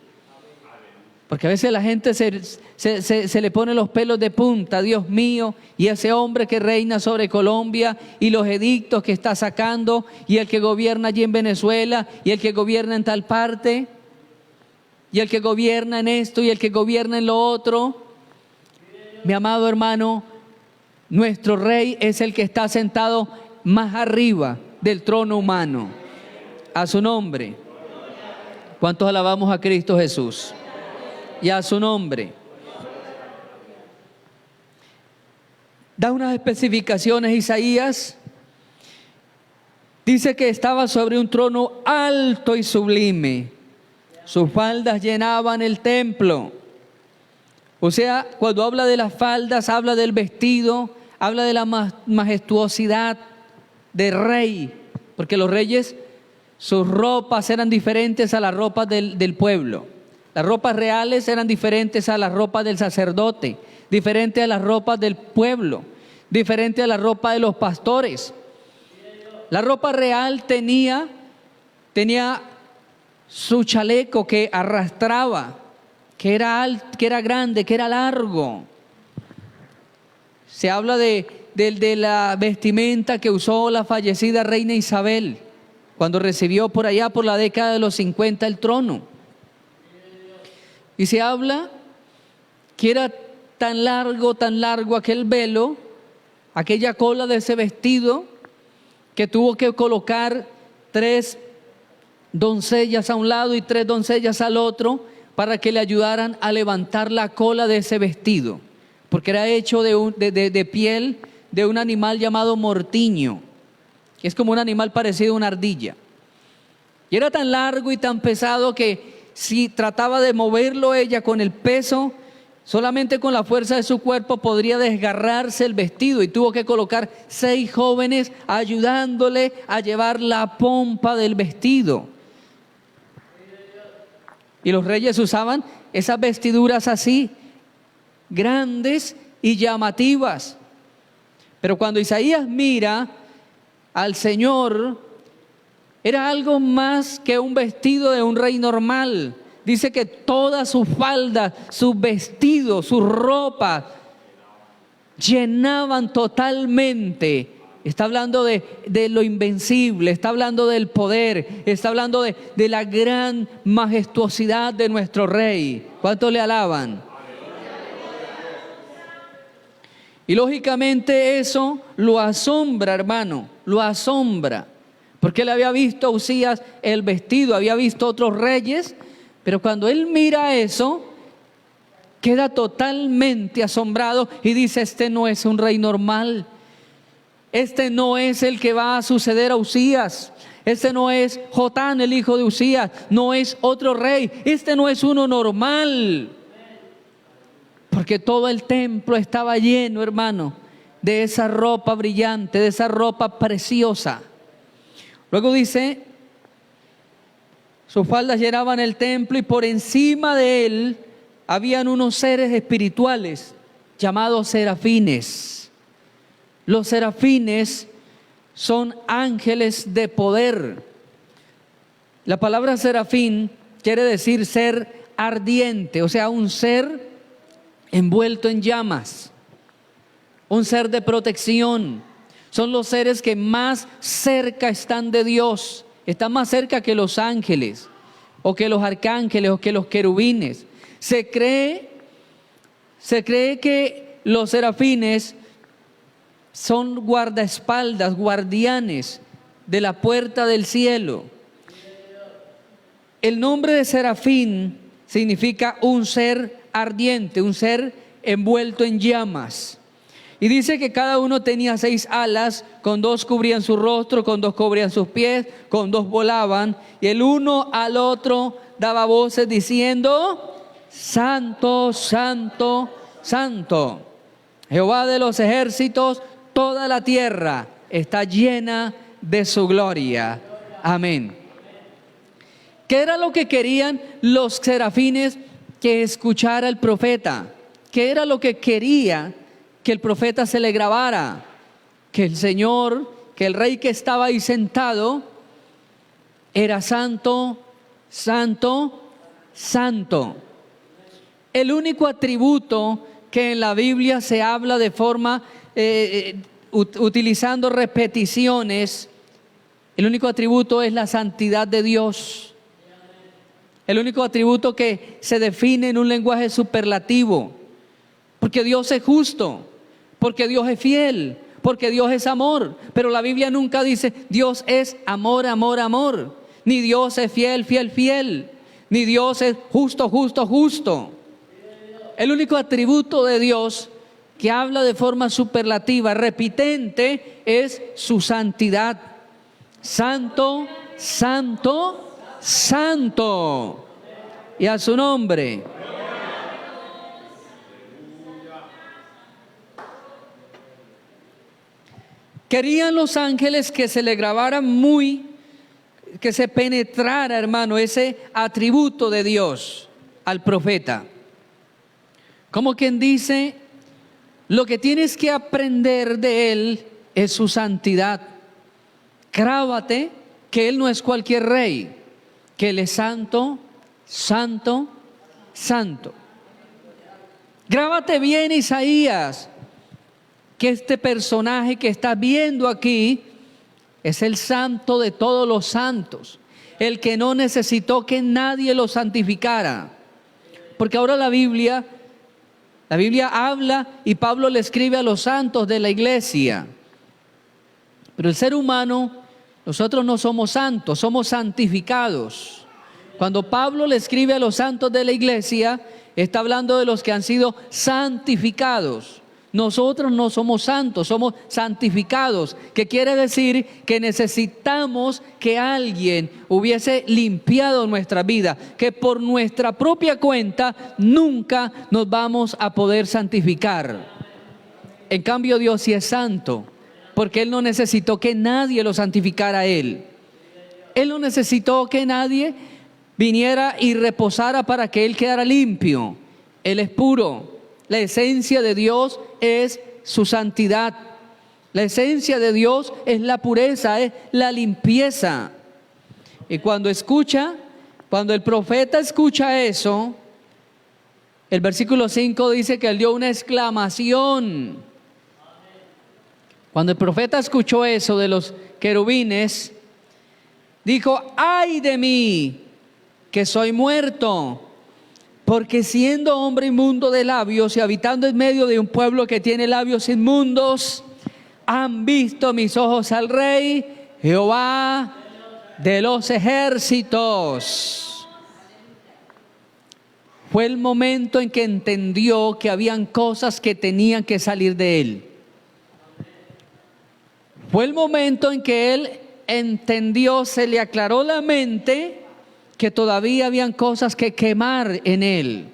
Porque a veces la gente se le pone los pelos de punta: Dios mío, y ese hombre que reina sobre Colombia, y los edictos que está sacando, y el que gobierna allí en Venezuela, y el que gobierna en tal parte, y el que gobierna en esto, y el que gobierna en lo otro. Mi amado hermano, Nuestro Rey es el que está sentado más arriba del trono humano. A su nombre. ¿Cuántos alabamos a Cristo Jesús? Y a su nombre. Da unas especificaciones Isaías. Dice que estaba sobre un trono alto y sublime. Sus faldas llenaban el templo. O sea, cuando habla de las faldas, habla del vestido, habla de la majestuosidad del rey. Porque los reyes, sus ropas eran diferentes a las ropas del pueblo. Las ropas reales eran diferentes a las ropas del sacerdote, diferentes a las ropas del pueblo, diferentes a la ropa de los pastores. La ropa real tenía su chaleco que arrastraba, que era alto, que era grande, que era largo. Se habla de la vestimenta que usó la fallecida reina Isabel cuando recibió por allá por la década de los 50 el trono. Y se habla que era tan largo aquel velo, aquella cola de ese vestido, que tuvo que colocar 3 doncellas a un lado y 3 doncellas al otro para que le ayudaran a levantar la cola de ese vestido, porque era hecho de piel de un animal llamado mortiño, que es como un animal parecido a una ardilla. Y era tan largo y tan pesado que si trataba de moverlo ella con el peso, solamente con la fuerza de su cuerpo podría desgarrarse el vestido, y tuvo que colocar 6 jóvenes ayudándole a llevar la pompa del vestido. Y los reyes usaban esas vestiduras así, grandes y llamativas. Pero cuando Isaías mira al Señor, era algo más que un vestido de un rey normal. Dice que todas sus faldas, sus vestidos, sus ropas llenaban totalmente. Está hablando de lo invencible, está hablando del poder, está hablando de la gran majestuosidad de nuestro Rey. ¿Cuántos le alaban? Y lógicamente eso lo asombra, hermano, lo asombra. Porque él había visto a Usías el vestido, había visto a otros reyes, pero cuando él mira eso, queda totalmente asombrado y dice: este no es un rey normal. Este no es el que va a suceder a Usías. Este no es Jotán, el hijo de Usías. No es otro rey. Este no es uno normal. Porque todo el templo estaba lleno, hermano, de esa ropa brillante, de esa ropa preciosa. Luego dice: sus faldas llenaban el templo, y por encima de él habían unos seres espirituales llamados serafines. Los serafines son ángeles de poder. La palabra serafín quiere decir ser ardiente, o sea, un ser envuelto en llamas, un ser de protección. Son los seres que más cerca están de Dios, están más cerca que los ángeles, o que los arcángeles, o que los querubines. Se cree que los serafines son guardaespaldas, guardianes de la puerta del cielo. El nombre de serafín significa un ser ardiente, un ser envuelto en llamas. Y dice que cada uno tenía 6 alas, con 2 cubrían su rostro, con 2 cubrían sus pies, con 2 volaban, y el uno al otro daba voces diciendo: Santo, Santo, Santo, Jehová de los ejércitos, toda la tierra está llena de su gloria. Amén. ¿Qué era lo que querían los serafines que escuchara el profeta? ¿Qué era lo que quería que el profeta se le grabara? Que el Señor, que el Rey que estaba ahí sentado, era santo, santo, santo. El único atributo que en la Biblia se habla de forma utilizando repeticiones, el único atributo es la santidad de Dios. El único atributo que se define en un lenguaje superlativo, porque Dios es justo, porque Dios es fiel, porque Dios es amor. Pero la Biblia nunca dice Dios es amor, amor, amor. Ni Dios es fiel, fiel, fiel. Ni Dios es justo, justo, justo. El único atributo de Dios que habla de forma superlativa, repitente, es su santidad. Santo, santo, santo. Y a su nombre. Querían los ángeles que se le grabara que se penetrara, hermano, ese atributo de Dios al profeta. Como quien dice, lo que tienes que aprender de él es su santidad. Grábate que él no es cualquier rey, que él es santo, santo, santo. Grábate bien, Isaías, que este personaje que estás viendo aquí es el santo de todos los santos, el que no necesitó que nadie lo santificara. Porque ahora la Biblia habla y Pablo le escribe a los santos de la iglesia. Pero el ser humano, nosotros no somos santos, somos santificados. Cuando Pablo le escribe a los santos de la iglesia, está hablando de los que han sido santificados. Nosotros no somos santos, somos santificados, que quiere decir que necesitamos que alguien hubiese limpiado nuestra vida, que por nuestra propia cuenta nunca nos vamos a poder santificar. En cambio, Dios sí es santo, porque Él no necesitó que nadie lo santificara a Él. Él no necesitó que nadie viniera y reposara para que Él quedara limpio. Él es puro. La esencia de Dios es su santidad. La esencia de Dios es la pureza, es la limpieza. Y cuando el profeta escucha eso, el versículo 5 dice que él dio una exclamación. Cuando el profeta escuchó eso de los querubines, dijo: ¡ay de mí, que soy muerto! Porque siendo hombre inmundo de labios y habitando en medio de un pueblo que tiene labios inmundos, han visto mis ojos al Rey, Jehová de los ejércitos. Fue el momento en que entendió que habían cosas que tenían que salir de él. Fue el momento en que él entendió, se le aclaró la mente, que todavía habían cosas que quemar en él.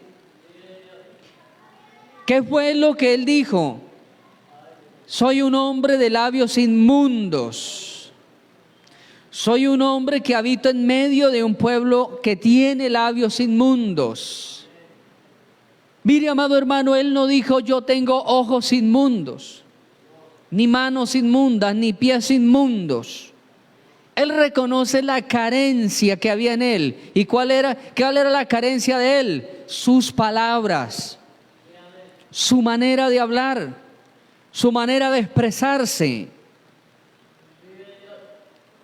¿Qué fue lo que él dijo? Soy un hombre de labios inmundos. Soy un hombre que habito en medio de un pueblo que tiene labios inmundos. Mire, amado hermano, él no dijo: yo tengo ojos inmundos, ni manos inmundas, ni pies inmundos. Él reconoce la carencia que había en él. ¿Y cuál era la carencia de él? Sus palabras, su manera de hablar, su manera de expresarse.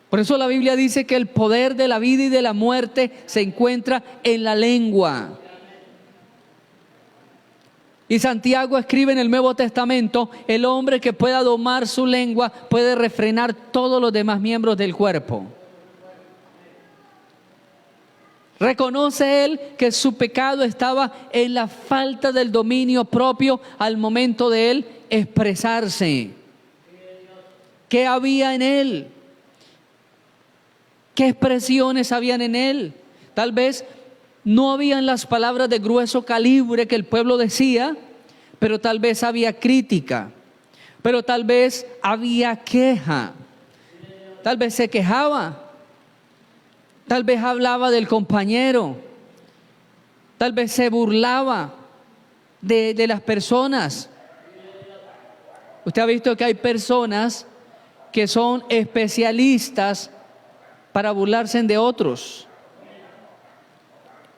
Por eso la Biblia dice que el poder de la vida y de la muerte se encuentra en la lengua. Y Santiago escribe en el Nuevo Testamento: el hombre que pueda domar su lengua puede refrenar todos los demás miembros del cuerpo. Reconoce él que su pecado estaba en la falta del dominio propio al momento de él expresarse. ¿Qué había en él? ¿Qué expresiones habían en él? Tal vez no habían las palabras de grueso calibre que el pueblo decía, pero tal vez había crítica, pero tal vez había queja, tal vez se quejaba, tal vez hablaba del compañero, tal vez se burlaba de las personas. Usted ha visto que hay personas que son especialistas para burlarse de otros.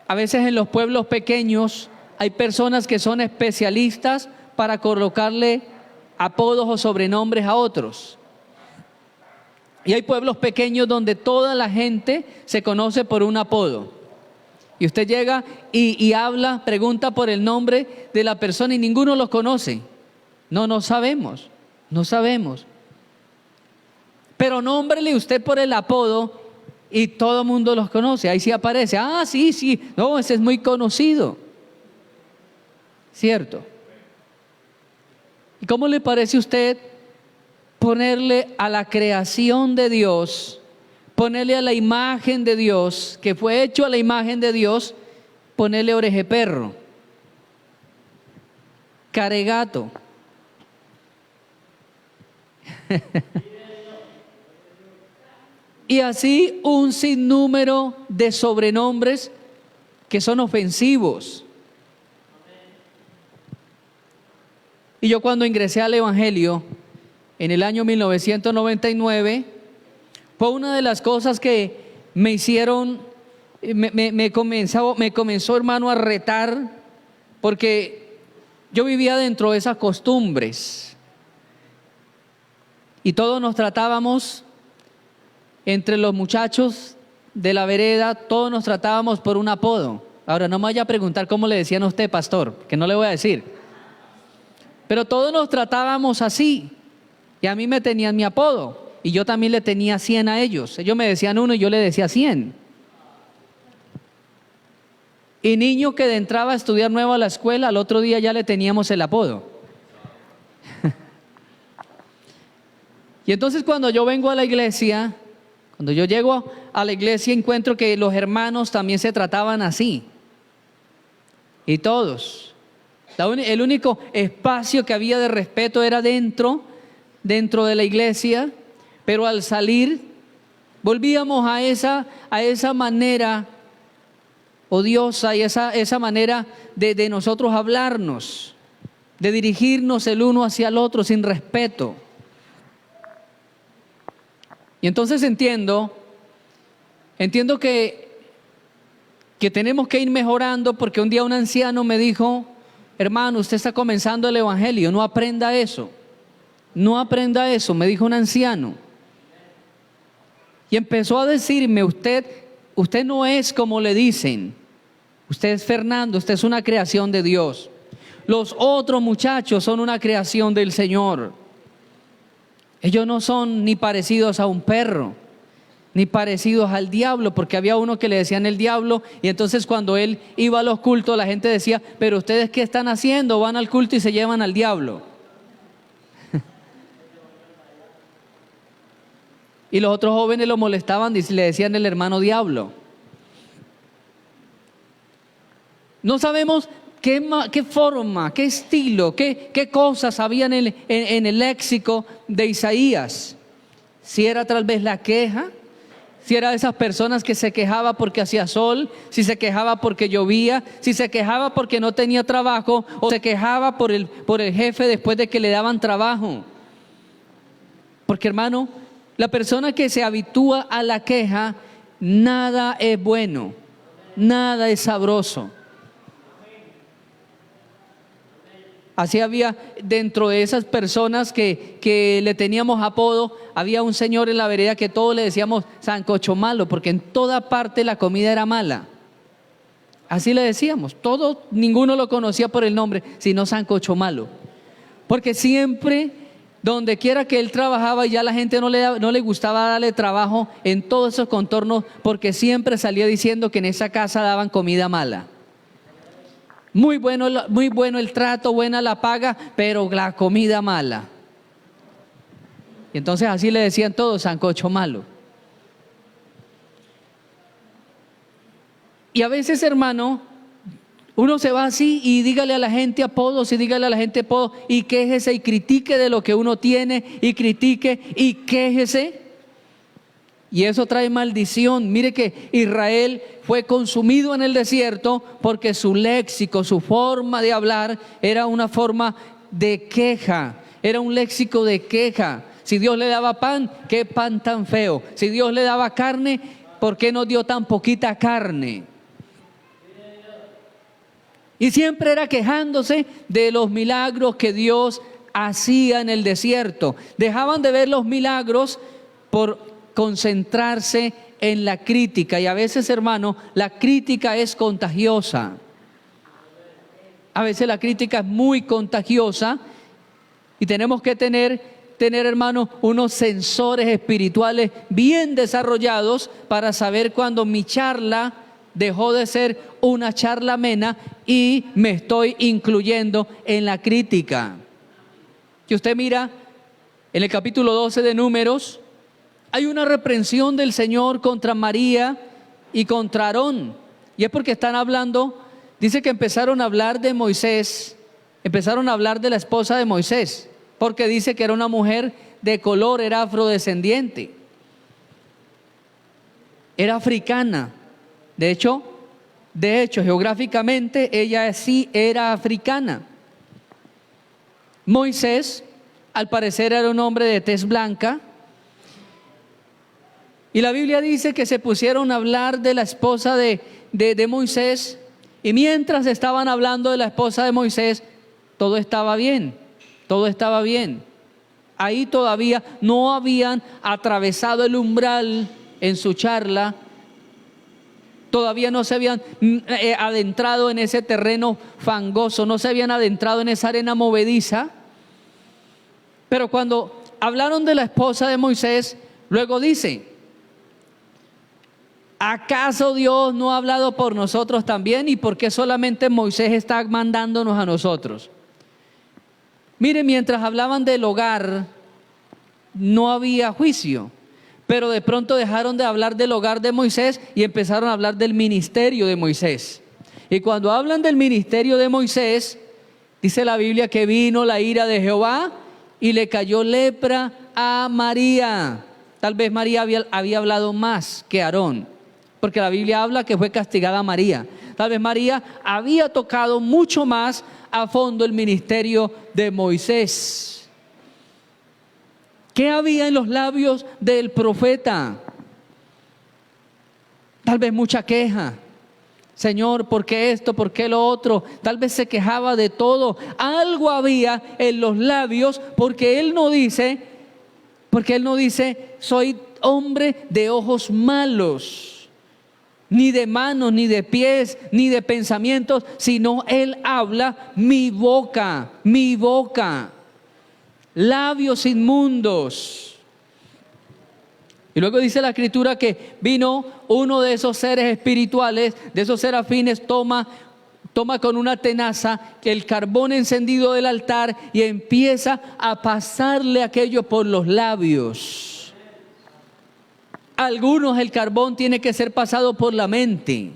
A veces en los pueblos pequeños hay personas que son especialistas para colocarle apodos o sobrenombres a otros. Y hay pueblos pequeños donde toda la gente se conoce por un apodo. Y usted llega y habla, pregunta por el nombre de la persona y ninguno los conoce. No sabemos, no sabemos. Pero nómbrele usted por el apodo y todo el mundo los conoce. Ahí sí aparece. Ah, sí, no, ese es muy conocido. ¿Cierto? ¿Y cómo le parece a usted ponerle a la creación de Dios, ponerle a la imagen de Dios, que fue hecho a la imagen de Dios, ponerle orejeperro, caregato? Y así un sinnúmero de sobrenombres que son ofensivos. Y yo cuando ingresé al Evangelio en el año 1999, fue una de las cosas que me hicieron, me comenzó, hermano, a retar, porque yo vivía dentro de esas costumbres y todos nos tratábamos, entre los muchachos de la vereda, todos nos tratábamos por un apodo. Ahora no me vaya a preguntar cómo le decían a usted, pastor, que no le voy a decir. Pero todos nos tratábamos así. Y a mí me tenían mi apodo. Y yo también le tenía 100 a ellos. Ellos me decían 1 y yo le decía 100. Y niño que entraba a estudiar nuevo a la escuela, al otro día ya le teníamos el apodo. Y entonces cuando yo vengo a la iglesia, cuando yo llego a la iglesia, encuentro que los hermanos también se trataban así. Y todos. El único espacio que había de respeto era dentro de la iglesia, pero al salir volvíamos a esa manera odiosa y esa manera de nosotros hablarnos, de dirigirnos el uno hacia el otro sin respeto. Y entonces entiendo que tenemos que ir mejorando, porque un día un anciano me dijo: hermano, usted está comenzando el Evangelio, no aprenda eso. No aprenda eso, me dijo un anciano. Y empezó a decirme: usted no es como le dicen. Usted es Fernando, usted es una creación de Dios. Los otros muchachos son una creación del Señor. Ellos no son ni parecidos a un perro, ni parecidos al diablo, porque había uno que le decían el diablo, y entonces cuando él iba a los cultos, la gente decía: pero ustedes ¿qué están haciendo? Van al culto y se llevan al diablo. Y los otros jóvenes lo molestaban y le decían el hermano diablo. No sabemos qué forma, qué estilo, qué cosas habían en el léxico de Isaías. Si era tal vez la queja, si era de esas personas que se quejaba porque hacía sol, si se quejaba porque llovía, si se quejaba porque no tenía trabajo, o se quejaba por el jefe después de que le daban trabajo. Porque, hermano, la persona que se habitúa a la queja, nada es bueno, nada es sabroso. Así había dentro de esas personas que le teníamos apodo, había un señor en la vereda que todos le decíamos sancocho malo, porque en toda parte la comida era mala. Así le decíamos, todos, ninguno lo conocía por el nombre, sino sancocho malo. Porque siempre, donde quiera que él trabajaba, ya la gente no le gustaba darle trabajo en todos esos contornos, porque siempre salía diciendo que en esa casa daban comida mala. Muy bueno el trato, buena la paga, pero la comida mala. Y entonces así le decían todos, sancocho malo. Y a veces, hermano, uno se va así y dígale a la gente apodos y quéjese y critique de lo que uno tiene y critique y quéjese. Y eso trae maldición. Mire que Israel fue consumido en el desierto porque su léxico, su forma de hablar era una forma de queja, era un léxico de queja. Si Dios le daba pan, qué pan tan feo. Si Dios le daba carne, ¿por qué nos dio tan poquita carne? Y siempre era quejándose de los milagros que Dios hacía en el desierto. Dejaban de ver los milagros por concentrarse en la crítica. Y a veces, hermano, la crítica es contagiosa. A veces la crítica es muy contagiosa Y tenemos que tener, hermanos, unos sensores espirituales bien desarrollados para saber cuando mi charla dejó de ser una charla amena y me estoy incluyendo en la crítica. Si usted mira en el capítulo 12 de Números, hay una reprensión del Señor contra María y contra Aarón. Y es porque están hablando, dice que empezaron a hablar de Moisés, empezaron a hablar de la esposa de Moisés, porque dice que era una mujer de color, era afrodescendiente, era africana. De hecho, geográficamente ella sí era africana. Moisés, al parecer, era un hombre de tez blanca. Y la Biblia dice que se pusieron a hablar de la esposa de Moisés. Y mientras estaban hablando de la esposa de Moisés, todo estaba bien, todo estaba bien. Ahí todavía no habían atravesado el umbral en su charla. Todavía no se habían adentrado en ese terreno fangoso, no se habían adentrado en esa arena movediza. Pero cuando hablaron de la esposa de Moisés, luego dice: ¿acaso Dios no ha hablado por nosotros también? ¿Y por qué solamente Moisés está mandándonos a nosotros? Mire, mientras hablaban del hogar, no había juicio. Pero de pronto dejaron de hablar del hogar de Moisés y empezaron a hablar del ministerio de Moisés. Y cuando hablan del ministerio de Moisés, dice la Biblia que vino la ira de Jehová y le cayó lepra a María. Tal vez María había hablado más que Aarón, porque la Biblia habla que fue castigada María. Tal vez María había tocado mucho más a fondo el ministerio de Moisés. ¿Qué había en los labios del profeta? Tal vez mucha queja. Señor, ¿por qué esto? ¿Por qué lo otro? Tal vez se quejaba de todo. Algo había en los labios, porque él no dice, soy hombre de ojos malos, ni de manos, ni de pies, ni de pensamientos, sino él habla mi boca, labios inmundos. Y luego dice la escritura que vino uno de esos seres espirituales, de esos serafines, toma con una tenaza el carbón encendido del altar y empieza a pasarle aquello por los labios. Algunos el carbón tiene que ser pasado por la mente.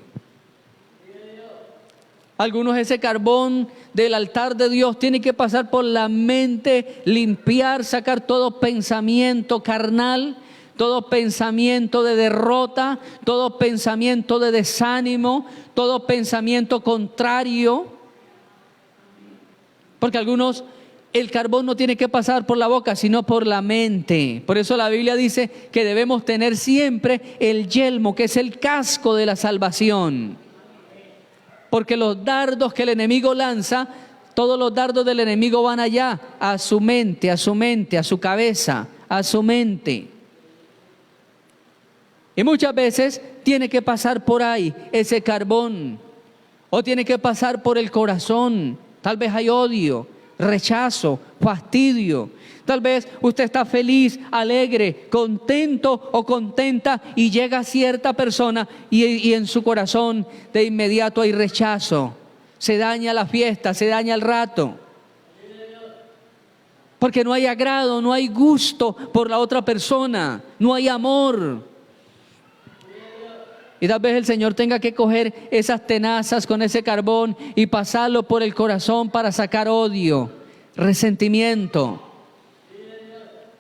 Algunos ese carbón del altar de Dios tiene que pasar por la mente, limpiar, sacar todo pensamiento carnal, todo pensamiento de derrota, todo pensamiento de desánimo, todo pensamiento contrario. Porque algunos, el carbón no tiene que pasar por la boca, sino por la mente. Por eso la Biblia dice que debemos tener siempre el yelmo, que es el casco de la salvación. Porque los dardos que el enemigo lanza, todos los dardos del enemigo van allá, a su mente, a su cabeza, a su mente. Y muchas veces tiene que pasar por ahí ese carbón, o tiene que pasar por el corazón. Tal vez hay odio, rechazo, fastidio. Tal vez usted está feliz, alegre, contento o contenta y llega cierta persona y en su corazón de inmediato hay rechazo. Se daña la fiesta, se daña el rato. Porque no hay agrado, no hay gusto por la otra persona, no hay amor. Y tal vez el Señor tenga que coger esas tenazas con ese carbón y pasarlo por el corazón para sacar odio, resentimiento.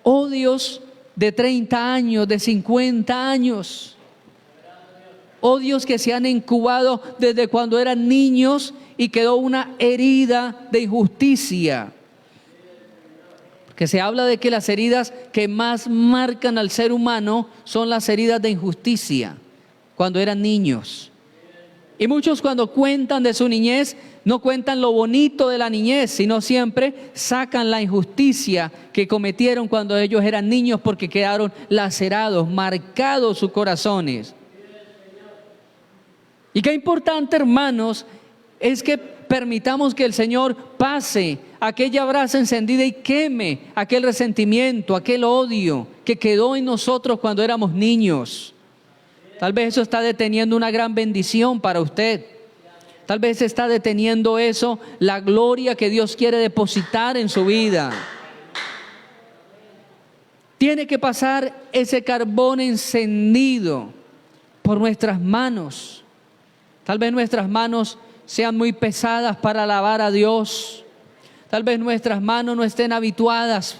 Odios de 30 años, de 50 años. Odios que se han incubado desde cuando eran niños y quedó una herida de injusticia. Que se habla de que las heridas que más marcan al ser humano son las heridas de injusticia, cuando eran niños. Y muchos cuando cuentan de su niñez, no cuentan lo bonito de la niñez, sino siempre sacan la injusticia que cometieron cuando ellos eran niños, porque quedaron lacerados, marcados sus corazones. Y qué importante, hermanos, es que permitamos que el Señor pase aquella brasa encendida y queme aquel resentimiento, aquel odio que quedó en nosotros cuando éramos niños. Tal vez eso está deteniendo una gran bendición para usted. Tal vez está deteniendo eso, la gloria que Dios quiere depositar en su vida. Tiene que pasar ese carbón encendido por nuestras manos. Tal vez nuestras manos sean muy pesadas para alabar a Dios. Tal vez nuestras manos no estén habituadas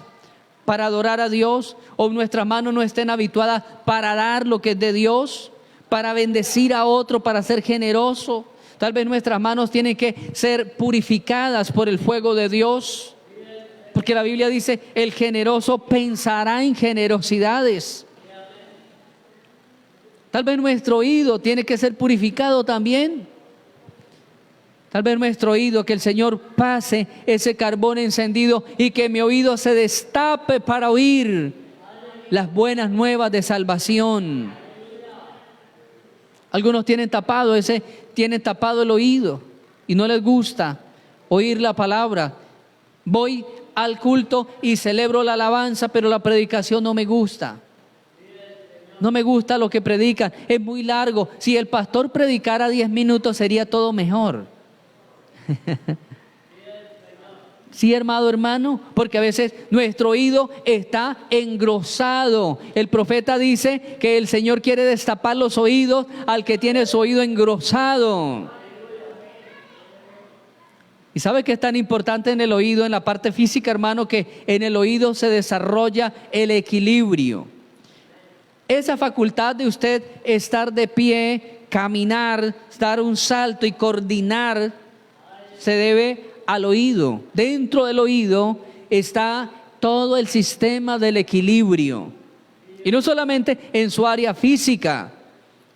para adorar a Dios, o nuestras manos no estén habituadas para dar lo que es de Dios, para bendecir a otro, para ser generoso. Tal vez nuestras manos tienen que ser purificadas por el fuego de Dios, porque la Biblia dice, el generoso pensará en generosidades. Tal vez nuestro oído tiene que ser purificado también. Tal vez nuestro oído, que el Señor pase ese carbón encendido y que mi oído se destape para oír las buenas nuevas de salvación. Algunos tienen tapado el oído y no les gusta oír la palabra. Voy al culto y celebro la alabanza, pero la predicación no me gusta. No me gusta lo que predican, es muy largo. Si el pastor predicara 10 minutos sería todo mejor. Sí, hermano, porque a veces nuestro oído está engrosado. El profeta dice que el Señor quiere destapar los oídos al que tiene su oído engrosado. ¿Y sabe qué es tan importante en el oído, en la parte física, hermano? Que en el oído se desarrolla el equilibrio. Esa facultad de usted estar de pie, caminar, dar un salto y coordinar, se debe al oído. Dentro del oído está todo el sistema del equilibrio. Y no solamente en su área física,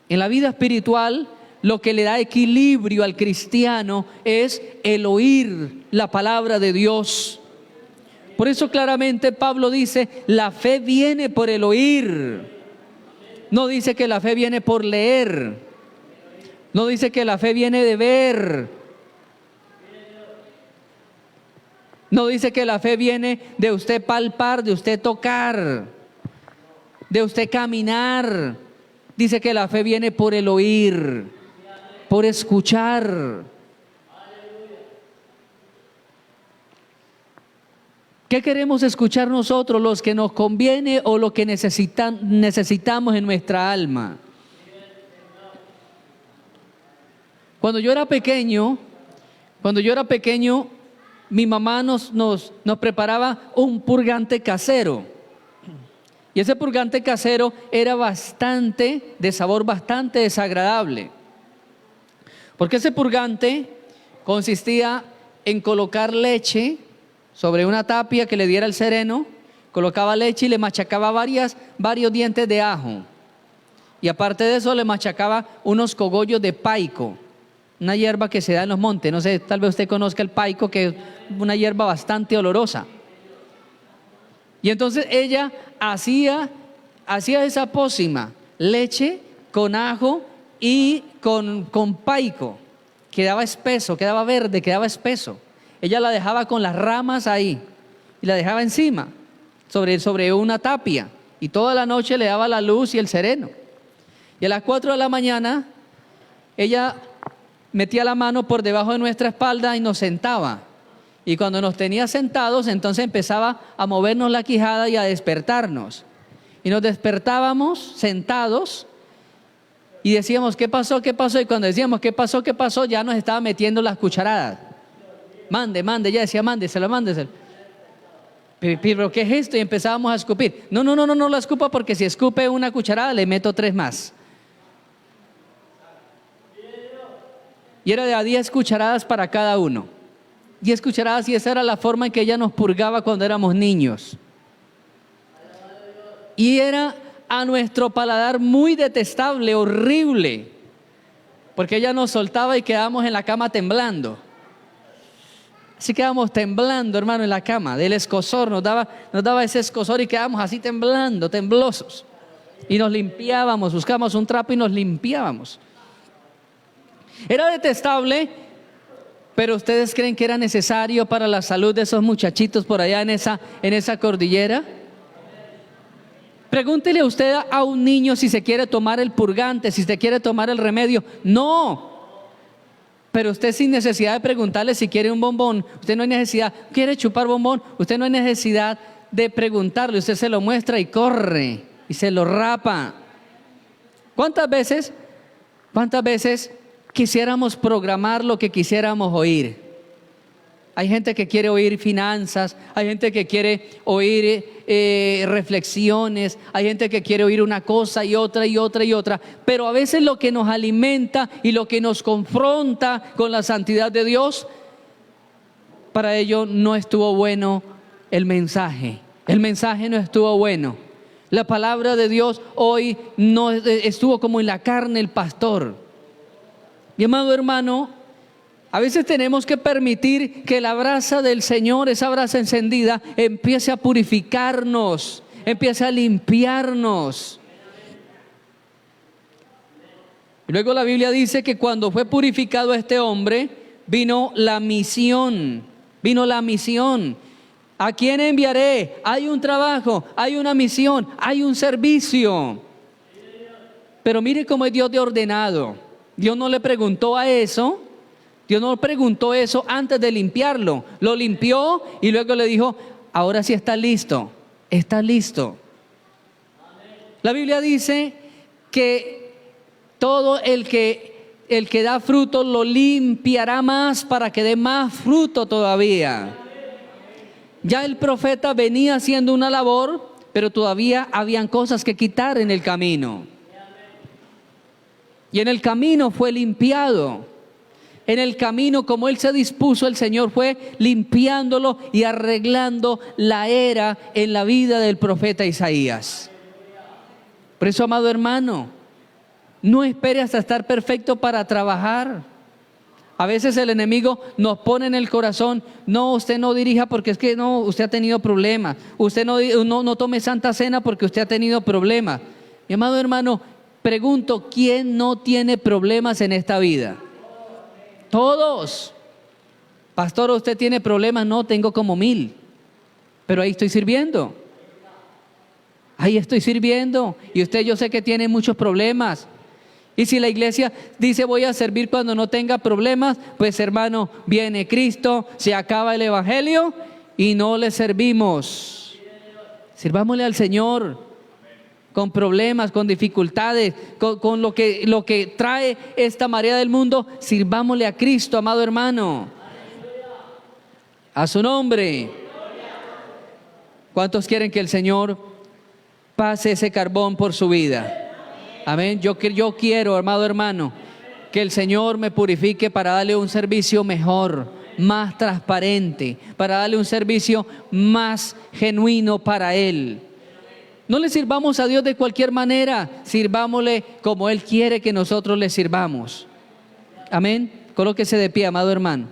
en la vida espiritual, lo que le da equilibrio al cristiano es el oír la palabra de Dios. Por eso claramente Pablo dice, la fe viene por el oír. No dice que la fe viene por leer. No dice que la fe viene de ver. No dice que la fe viene de usted palpar, de usted tocar, de usted caminar. Dice que la fe viene por el oír, por escuchar. ¿Qué queremos escuchar nosotros? ¿Los que nos conviene o lo que necesitamos en nuestra alma? Cuando yo era pequeño, mi mamá nos preparaba un purgante casero. Y ese purgante casero era de sabor bastante desagradable. Porque ese purgante consistía en colocar leche sobre una tapia que le diera el sereno, colocaba leche y le machacaba varios dientes de ajo. Y aparte de eso le machacaba unos cogollos de paico, una hierba que se da en los montes. No sé, tal vez usted conozca el paico, que es una hierba bastante olorosa. Y entonces ella hacía esa pócima, leche con ajo y con paico. Quedaba espeso, quedaba verde, quedaba espeso. Ella la dejaba con las ramas ahí y la dejaba encima, sobre una tapia. Y toda la noche le daba la luz y el sereno. Y a las 4 de la mañana, ella metía la mano por debajo de nuestra espalda y nos sentaba. Y cuando nos tenía sentados, entonces empezaba a movernos la quijada y a despertarnos. Y nos despertábamos sentados y decíamos, ¿qué pasó? ¿Qué pasó? Y cuando decíamos, ¿qué pasó? ¿Qué pasó? Ya nos estaba metiendo las cucharadas. Mande, ella decía, mándeselo. Pero ¿qué es esto? Y empezábamos a escupir. No la escupa, porque si escupe una cucharada le meto 3 más. Y era de a 10 cucharadas para cada uno. 10 cucharadas, y esa era la forma en que ella nos purgaba cuando éramos niños. Y era a nuestro paladar muy detestable, horrible, porque ella nos soltaba y quedábamos en la cama temblando. Así quedábamos temblando, hermano, en la cama, del escozor, nos daba ese escozor y quedábamos así temblando, temblosos. Y nos limpiábamos, buscábamos un trapo y nos limpiábamos. Era detestable Pero ¿ustedes creen que era necesario para la salud de esos muchachitos por allá en esa cordillera? Pregúntele usted a un niño si se quiere tomar el purgante, si se quiere tomar el remedio. No. Pero usted sin necesidad de preguntarle si quiere un bombón, usted no hay necesidad, ¿quiere chupar bombón? Usted no hay necesidad de preguntarle, usted se lo muestra y corre y se lo rapa. ¿Cuántas veces quisiéramos programar lo que quisiéramos oír? Hay gente que quiere oír finanzas, hay gente que quiere oír reflexiones, hay gente que quiere oír una cosa y otra y otra y otra, pero a veces lo que nos alimenta y lo que nos confronta con la santidad de Dios, para ello no estuvo bueno el mensaje no estuvo bueno. La palabra de Dios hoy no estuvo como en la carne el pastor. Mi amado hermano, a veces tenemos que permitir que la brasa del Señor, esa brasa encendida, empiece a purificarnos, empiece a limpiarnos. Y luego la Biblia dice que cuando fue purificado este hombre, vino la misión. ¿A quién enviaré? Hay un trabajo, hay una misión, hay un servicio. Pero mire cómo es Dios de ordenado. Dios no le preguntó a eso. Dios no preguntó eso antes de limpiarlo. Lo limpió y luego le dijo, ahora sí está listo. Está listo. La Biblia dice que todo el que da fruto lo limpiará más para que dé más fruto todavía. Ya el profeta venía haciendo una labor, pero todavía habían cosas que quitar en el camino. Y en el camino fue limpiado. En el camino, como él se dispuso, el Señor fue limpiándolo y arreglando la era en la vida del profeta Isaías. Por eso, amado hermano, no espere hasta estar perfecto para trabajar. A veces el enemigo nos pone en el corazón, no, usted no dirija porque es que no, usted ha tenido problemas. Usted no tome Santa Cena porque usted ha tenido problemas. Mi amado hermano, pregunto, ¿quién no tiene problemas en esta vida? Todos. Pastor, ¿usted tiene problemas? No, tengo como 1000. Pero ahí estoy sirviendo. Y usted, yo sé que tiene muchos problemas. Y si la iglesia dice voy a servir cuando no tenga problemas, pues hermano, viene Cristo, se acaba el evangelio y no le servimos. Sirvámosle al Señor con problemas, con dificultades, con lo que trae esta marea del mundo. Sirvámosle a Cristo, amado hermano. A su nombre. ¿Cuántos quieren que el Señor pase ese carbón por su vida? Amén. Yo quiero, amado hermano, que el Señor me purifique para darle un servicio mejor, más transparente, para darle un servicio más genuino para Él. No le sirvamos a Dios de cualquier manera, sirvámosle como Él quiere que nosotros le sirvamos. Amén. Colóquese de pie, amado hermano.